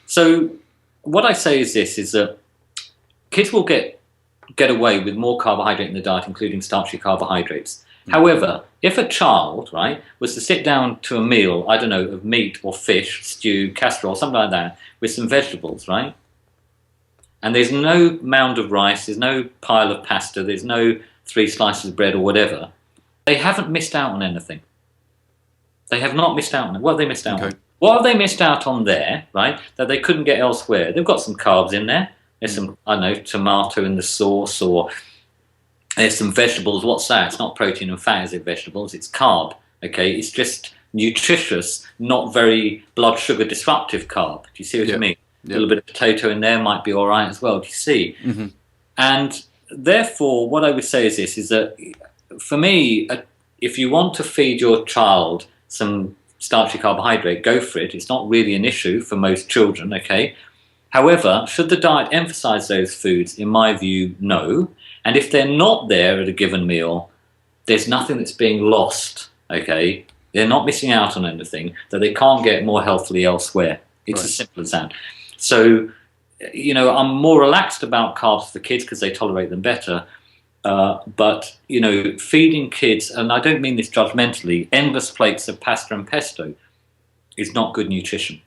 So what I say is this, is that kids will get away with more carbohydrate in the diet, including starchy carbohydrates. However, if a child, right, was to sit down to a meal, I don't know, of meat or fish, stew, casserole, something like that, with some vegetables, right, and there's no mound of rice, there's no pile of pasta, there's no 3 slices of bread or whatever, they haven't missed out on anything. They have not missed out on it. What have they missed out on? What have they missed out on there, right, that they couldn't get elsewhere? They've got some carbs in there. There's some, I don't know, tomato in the sauce, or there's some vegetables. What's that? It's not protein and fat, is it, vegetables? It's carb, okay? It's just nutritious, not very blood sugar disruptive carb. Do you see what I mean? A little bit of potato in there might be all right as well. Do you see? And therefore, what I would say is this, is that for me, if you want to feed your child some starchy carbohydrate, go for it. It's not really an issue for most children, okay? However, should the diet emphasize those foods? In my view, no. And if they're not there at a given meal, there's nothing that's being lost, okay? They're not missing out on anything that they can't get more healthily elsewhere. It's as simple as that. So, you know, I'm more relaxed about carbs for kids because they tolerate them better. But, you know, feeding kids, and I don't mean this judgmentally, endless plates of pasta and pesto is not good nutrition.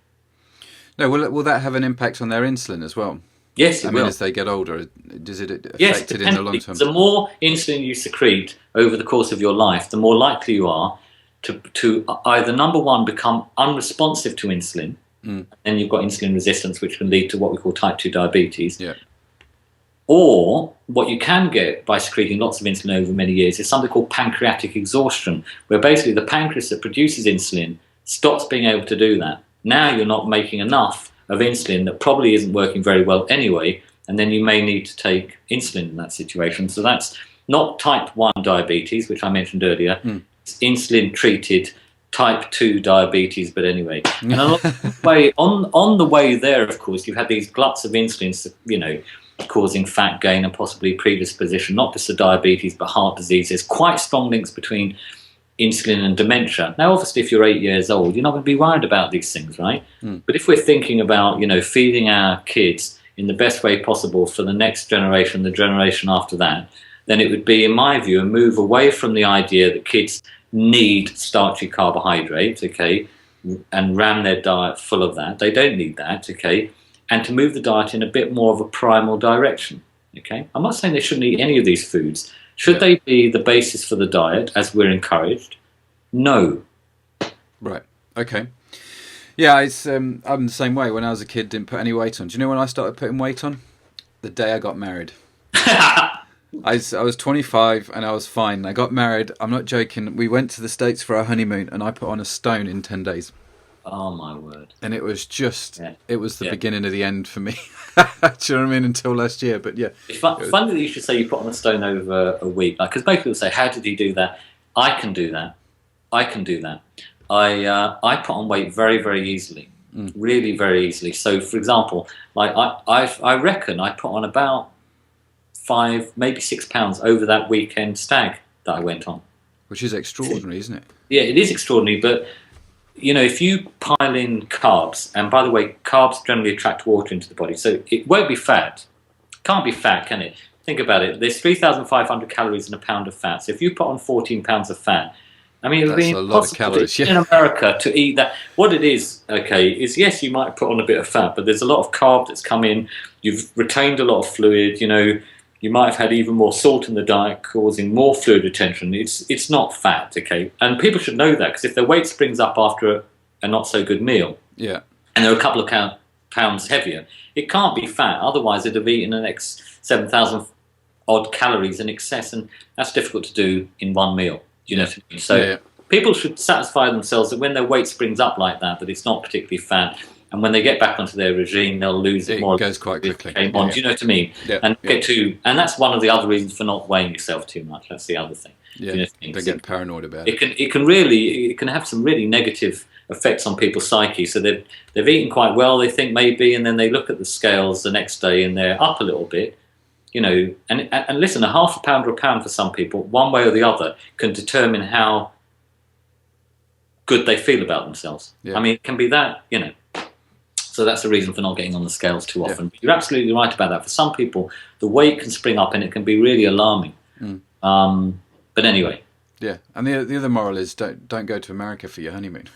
No, will that have an impact on their insulin as well? Yes, it will. As they get older, does it affect it in the long term? The more insulin you secrete over the course of your life, the more likely you are to either, number one, become unresponsive to insulin, and you've got insulin resistance, which can lead to what we call type 2 diabetes. Or what you can get by secreting lots of insulin over many years is something called pancreatic exhaustion, where basically the pancreas that produces insulin stops being able to do that. Now you're not making enough of insulin that probably isn't working very well anyway, and then you may need to take insulin in that situation. So that's not type 1 diabetes, which I mentioned earlier. It's insulin-treated type 2 diabetes, but anyway. And on the way there, of course, you've had these gluts of insulin, you know, causing fat gain and possibly predisposition, not just to diabetes, but heart disease. There's quite strong links between insulin and dementia. Now, obviously, if you're 8 years old, you're not going to be worried about these things, right? But if we're thinking about, you know, feeding our kids in the best way possible for the next generation, the generation after that, then it would be, in my view, a move away from the idea that kids need starchy carbohydrates, okay, and ram their diet full of that. They don't need that, okay, and to move the diet in a bit more of a primal direction, okay? I'm not saying they shouldn't eat any of these foods. Should they be the basis for the diet, as we're encouraged? No. Right. Okay. Yeah, I'm the same way. When I was a kid, didn't put any weight on. Do you know when I started putting weight on? The day I got married. I was 25 and I was fine. I got married. I'm not joking. We went to the States for our honeymoon and I put on a stone in 10 days. Oh, my word. And it was just, it was the beginning of the end for me. Do you know what I mean? Until last year, but yeah. It's funny that you should say you put on a stone over a week. Because most people say, how did he do that? I can do that. I put on weight very, very easily. Really very easily. So, for example, like I reckon I put on about 5, maybe 6 pounds over that weekend stag that I went on. Which is extraordinary, isn't it? Yeah, it is extraordinary, but you know, if you pile in carbs, and by the way, carbs generally attract water into the body, so it won't be fat. Can't be fat, can it? Think about it. There's 3,500 calories in a pound of fat. So if you put on 14 pounds of fat, I mean, it would be impossible in America to eat that. What it is, okay, is yes, you might put on a bit of fat, but there's a lot of carb that's come in. You've retained a lot of fluid, you know. You might have had even more salt in the diet, causing more fluid retention. It's not fat, okay? And people should know that, because if their weight springs up after a not-so-good meal, and they're a couple of pounds heavier, it can't be fat. Otherwise, they'd have eaten an 7,000-odd calories in excess, and that's difficult to do in one meal. You know what I mean? So people should satisfy themselves that when their weight springs up like that, that it's not particularly fat. and when they get back onto their regime, they'll lose it more. It goes quite quickly. Do you know what I mean? Yeah. And and that's one of the other reasons for not weighing yourself too much. That's the other thing. Yeah, you know what I mean? they get paranoid about it. It can have some really negative effects on people's psyche. So they've eaten quite well, they think maybe, and then they look at the scales the next day and they're up a little bit. You know, and listen, a half a pound or a pound for some people, one way or the other, can determine how good they feel about themselves. Yeah. I mean, it can be that, you know. So that's the reason for not getting on the scales too often. Yeah. You're absolutely right about that. For some people, the weight can spring up and it can be really alarming. But anyway. Yeah, and the other moral is don't go to America for your honeymoon.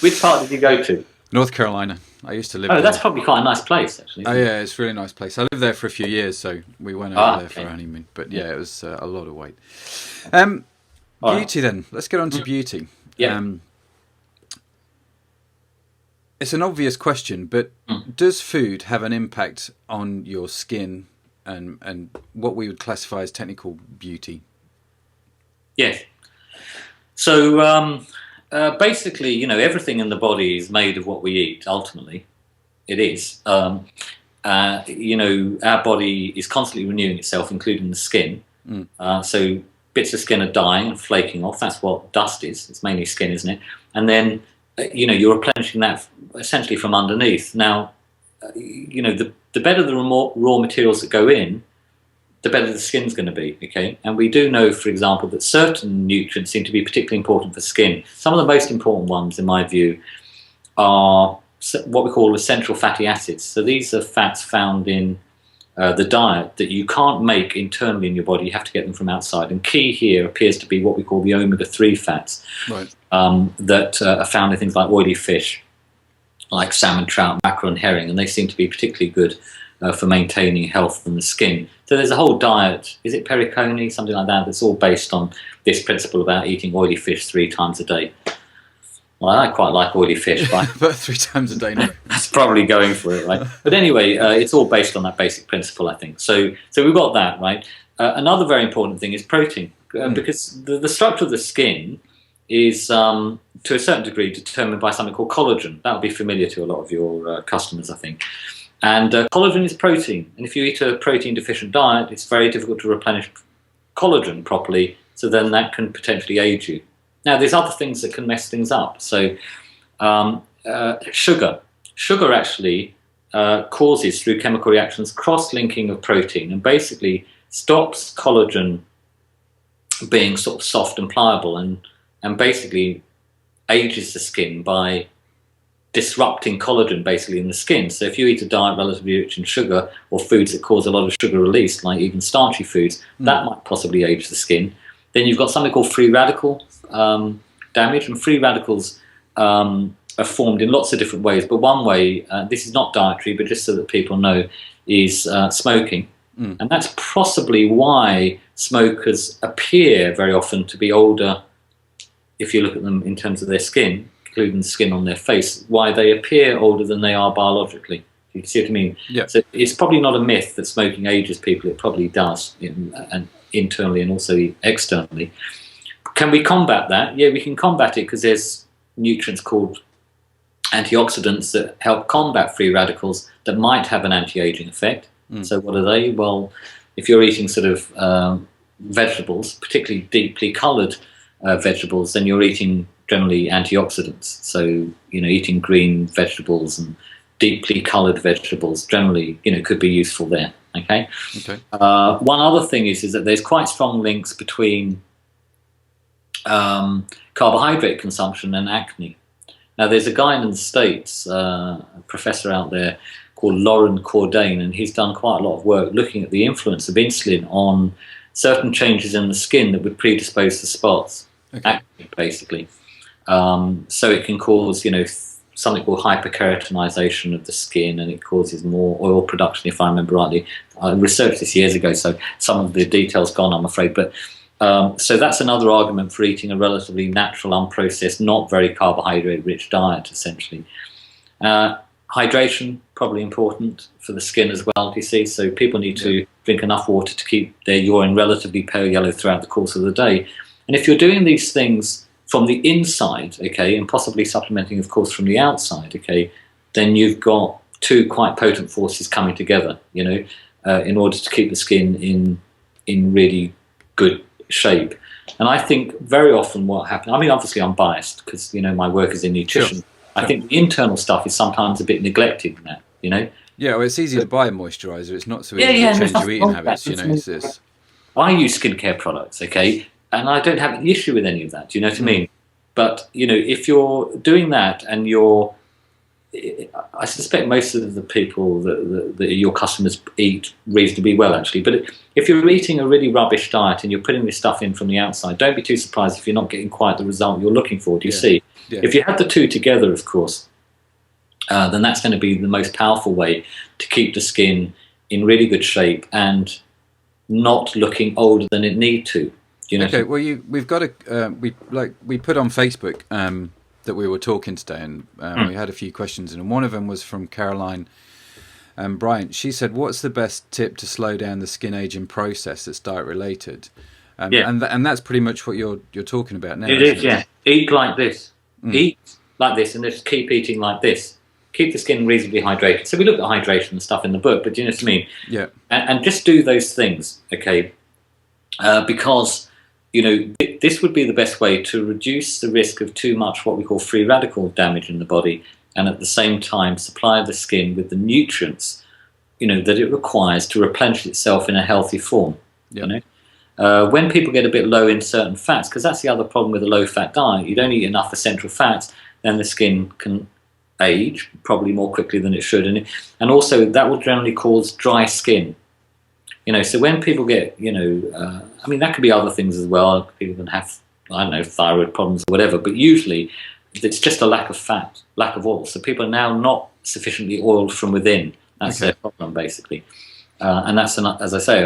Which part did you go to? North Carolina. I used to live there. Oh, that's probably quite a nice place, actually. Oh, yeah, it's a really nice place. I lived there for a few years, so we went over there for a honeymoon. But yeah, it was a lot of weight. Beauty then. Let's get on to beauty. Yeah. It's an obvious question, but does food have an impact on your skin and what we would classify as technical beauty? Yes. So basically, you know, everything in the body is made of what we eat, ultimately. It is. You know, our body is constantly renewing itself, including the skin. So bits of skin are dying and flaking off. That's what dust is. It's mainly skin, isn't it? And then, you know, you're replenishing that essentially from underneath. Now, you know, the better the raw materials that go in, the better the skin's going to be, okay? And we do know, for example, that certain nutrients seem to be particularly important for skin. Some of the most important ones, in my view, are what we call essential fatty acids. So these are fats found in the diet that you can't make internally in your body. You have to get them from outside. And key here appears to be what we call the omega-3 fats, right. That are found in things like oily fish, like salmon, trout, mackerel, and herring. And they seem to be particularly good for maintaining health in the skin. So there's a whole diet, is it pericone, something like that, that's all based on this principle about eating oily fish 3 times a day. Well, I quite like oily fish, right? But 3 times a day, no. That's probably going for it, right? But anyway, it's all based on that basic principle, I think. So we've got that, right? Another very important thing is protein, because the structure of the skin is, to a certain degree, determined by something called collagen. That will be familiar to a lot of your customers, I think. And collagen is protein. And if you eat a protein-deficient diet, it's very difficult to replenish collagen properly, so then that can potentially age you. Now, there's other things that can mess things up. So sugar. Sugar actually causes, through chemical reactions, cross-linking of protein and basically stops collagen being sort of soft and pliable and basically ages the skin by disrupting collagen basically in the skin. So if you eat a diet relatively rich in sugar or foods that cause a lot of sugar release, like even starchy foods, that might possibly age the skin. Then you've got something called free radical damage, and free radicals are formed in lots of different ways. But one way, this is not dietary, but just so that people know, is smoking. And that's possibly why smokers appear very often to be older, if you look at them in terms of their skin, including the skin on their face, why they appear older than they are biologically. You can see what I mean? Yeah. So it's probably not a myth that smoking ages people. It probably does, and internally and also externally. Can we combat that? Yeah, we can combat it because there's nutrients called antioxidants that help combat free radicals that might have an anti-aging effect. So what are they? Well, if you're eating sort of vegetables, particularly deeply coloured vegetables, then you're eating generally antioxidants. So, eating green vegetables and deeply coloured vegetables generally, could be useful there. Okay. One other thing is that there's quite strong links between carbohydrate consumption and acne. Now, there's a guy in the States, a professor out there called Lauren Cordain, and he's done quite a lot of work looking at the influence of insulin on certain changes in the skin that would predispose to spots, acne, basically. So it can cause, something called hyperkeratinization of the skin, and it causes more oil production, if I remember rightly. I researched this years ago, so some of the details gone, I'm afraid. But so that's another argument for eating a relatively natural, unprocessed, not very carbohydrate-rich diet, essentially. Hydration, probably important for the skin as well, do you see? So people need to drink enough water to keep their urine relatively pale yellow throughout the course of the day. And if you're doing these things from the inside, okay, and possibly supplementing, of course, from the outside, okay, then you've got two quite potent forces coming together, you know, in order to keep the skin in really good shape. And I think very often what happens, I mean, obviously I'm biased because, you know, my work is in nutrition. Sure. I think the internal stuff is sometimes a bit neglected in that, you know. Yeah, well, it's easy to buy a moisturiser. It's not so easy to change your eating habits, you know. I use skincare products, okay, and I don't have an issue with any of that, do you know what I mean? But, you know, if you're doing that and I suspect most of the people that your customers eat reasonably well, actually. But if you're eating a really rubbish diet and you're putting this stuff in from the outside, don't be too surprised if you're not getting quite the result you're looking for. Do you see? Yeah. If you have the two together, of course, then that's going to be the most powerful way to keep the skin in really good shape and not looking older than it need to. You know? Okay. Well, we've got we put on Facebook that we were talking today, and we had a few questions, and one of them was from Caroline Bryant. She said, "What's the best tip to slow down the skin aging process that's diet related?" And that's pretty much what you're talking about now. It is, yeah. Eat like this. Eat like this, and just keep eating like this. Keep the skin reasonably hydrated. So we look at hydration and stuff in the book, but do you know what I mean? Yeah. And just do those things, okay? Because, you know, this would be the best way to reduce the risk of too much what we call free radical damage in the body, and at the same time supply the skin with the nutrients, you know, that it requires to replenish itself in a healthy form. Yep. You know, when people get a bit low in certain fats, because that's the other problem with a low-fat diet, you don't eat enough essential fats, then the skin can age probably more quickly than it should, and also that will generally cause dry skin. You know, so when people get, you know, I mean, that could be other things as well. People can have, I don't know, thyroid problems or whatever, but usually it's just a lack of fat, lack of oil. So people are now not sufficiently oiled from within. That's their problem, basically. And that's, as I say,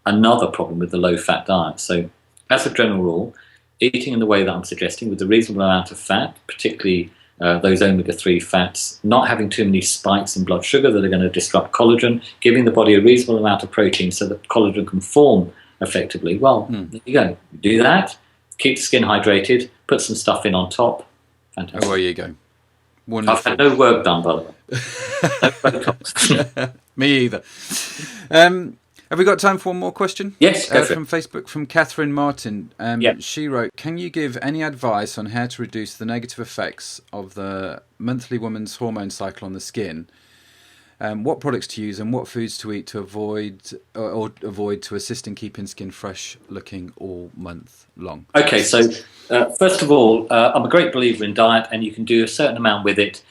another problem with the low-fat diet. So as a general rule, eating in the way that I'm suggesting with a reasonable amount of fat, particularly those omega-3 fats, not having too many spikes in blood sugar that are going to disrupt collagen, giving the body a reasonable amount of protein so that collagen can form effectively. Well, there you go. Do that, keep the skin hydrated, put some stuff in on top. Fantastic. Oh, there you go. Wonderful. I've had no work done, by the way. No Botox. Me either. Have we got time for one more question? Yes, go for from it. Facebook, from Catherine Martin. She wrote, "Can you give any advice on how to reduce the negative effects of the monthly woman's hormone cycle on the skin? What products to use and what foods to eat to avoid to assist in keeping skin fresh looking all month long?" Okay, so first of all, I'm a great believer in diet, and you can do a certain amount with it,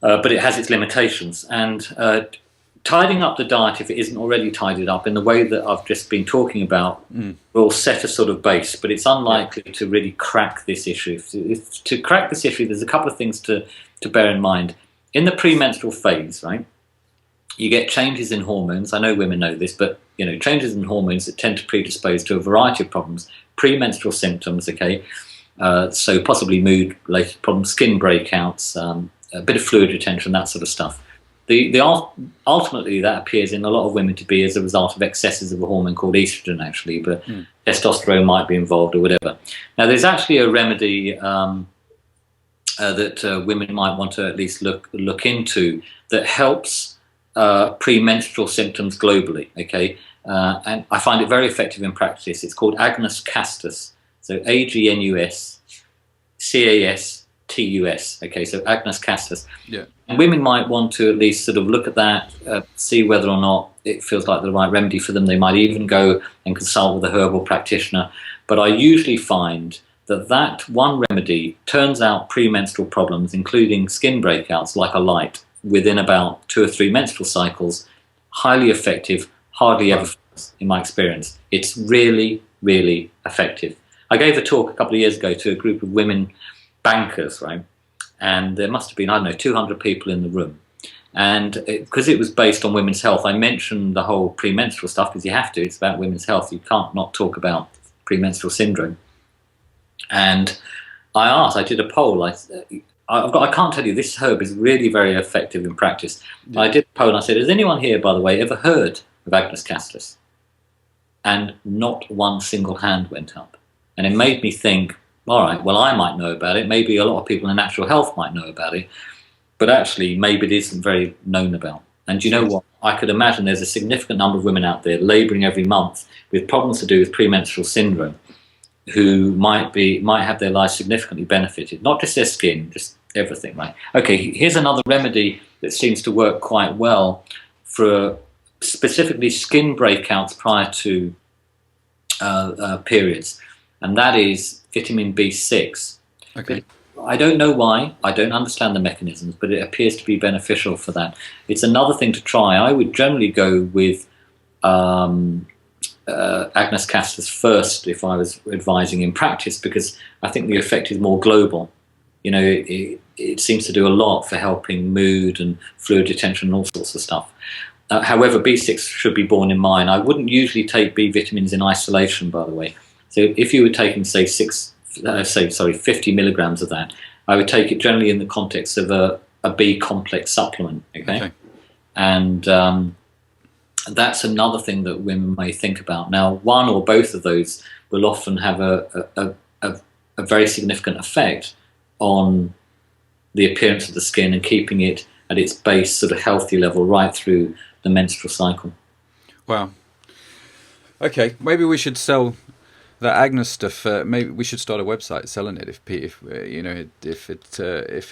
but it has its limitations. And tidying up the diet, if it isn't already tidied up in the way that I've just been talking about, will set a sort of base, but it's unlikely to really crack this issue. To crack this issue, there's a couple of things to bear in mind. In the premenstrual phase, right, you get changes in hormones. I know women know this, but you know, changes in hormones that tend to predispose to a variety of problems. Premenstrual symptoms, okay, so possibly mood-related problems, skin breakouts, a bit of fluid retention, that sort of stuff. Ultimately, that appears in a lot of women to be as a result of excesses of a hormone called estrogen, actually, but testosterone might be involved or whatever. Now, there's actually a remedy that women might want to at least look into that helps premenstrual symptoms globally, okay? And I find it very effective in practice. It's called Agnus Castus, so AGNUS-CASTUS, okay, so Agnus Castus. Yeah. And women might want to at least sort of look at that, see whether or not it feels like the right remedy for them. They might even go and consult with a herbal practitioner. But I usually find that one remedy turns out premenstrual problems, including skin breakouts, like a light within about 2 or 3 menstrual cycles. Highly effective, hardly ever fails, in my experience. It's really, really effective. I gave a talk a couple of years ago to a group of women bankers, right? And there must have been, I don't know, 200 people in the room. And because it was based on women's health, I mentioned the whole premenstrual stuff because you have to. It's about women's health. You can't not talk about premenstrual syndrome. And I did a poll. I can't tell you, this herb is really very effective in practice. Yeah. I did a poll and I said, has anyone here, by the way, ever heard of Agnus Castus? And not one single hand went up. And it made me think, all right, well, I might know about it. Maybe a lot of people in natural health might know about it. But actually, maybe it isn't very known about. And you know what? I could imagine there's a significant number of women out there labouring every month with problems to do with premenstrual syndrome who might have their lives significantly benefited, not just their skin, just everything, right? Okay, here's another remedy that seems to work quite well for specifically skin breakouts prior to periods, and that is vitamin B6. Okay. I don't know why, I don't understand the mechanisms, but it appears to be beneficial for that. It's another thing to try. I would generally go with Agnus castus first if I was advising in practice, because I think the effect is more global. You know, it seems to do a lot for helping mood and fluid retention and all sorts of stuff. However, B6 should be borne in mind. I wouldn't usually take B vitamins in isolation, by the way. So if you were taking, say, 50 milligrams of that, I would take it generally in the context of a B complex supplement. Okay. And that's another thing that women may think about. Now, one or both of those will often have a very significant effect on the appearance of the skin and keeping it at its base sort of healthy level right through the menstrual cycle. Wow. Okay, maybe we should sell that Agnes stuff. Maybe we should start a website selling it if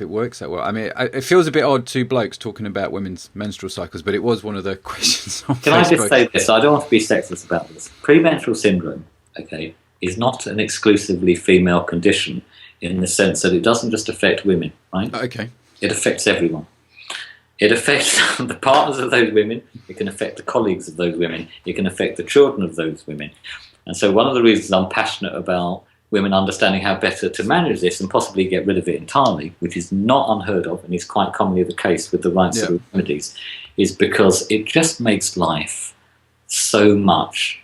it works that well. I mean, it feels a bit odd, two blokes talking about women's menstrual cycles, but it was one of the questions on Can Facebook. I just say this? I don't want to be sexist about this. Premenstrual syndrome, okay, is not an exclusively female condition in the sense that it doesn't just affect women, right? Okay. It affects everyone. It affects the partners of those women. It can affect the colleagues of those women. It can affect the children of those women. And so one of the reasons I'm passionate about women understanding how better to manage this and possibly get rid of it entirely, which is not unheard of and is quite commonly the case with the right sort of remedies, is because it just makes life so much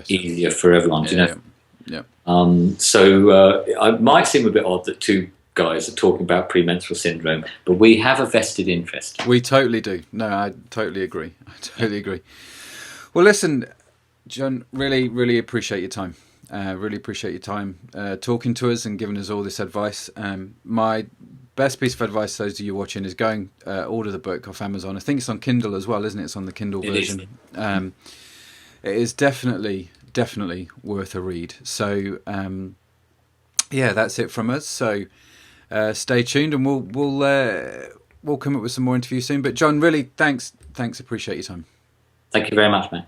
easier for everyone. You know? So it might seem a bit odd that two guys are talking about premenstrual syndrome, but we have a vested interest. We totally do. No, I totally agree. Well, listen, John, really appreciate your time. Really appreciate your time talking to us and giving us all this advice. My best piece of advice to those of you watching is going order the book off Amazon. I think it's on Kindle as well, isn't it? It's on the Kindle version. It is definitely worth a read. So that's it from us. So stay tuned, and we'll come up with some more interviews soon. But John, really, thanks. Appreciate your time. Thank you very much, man.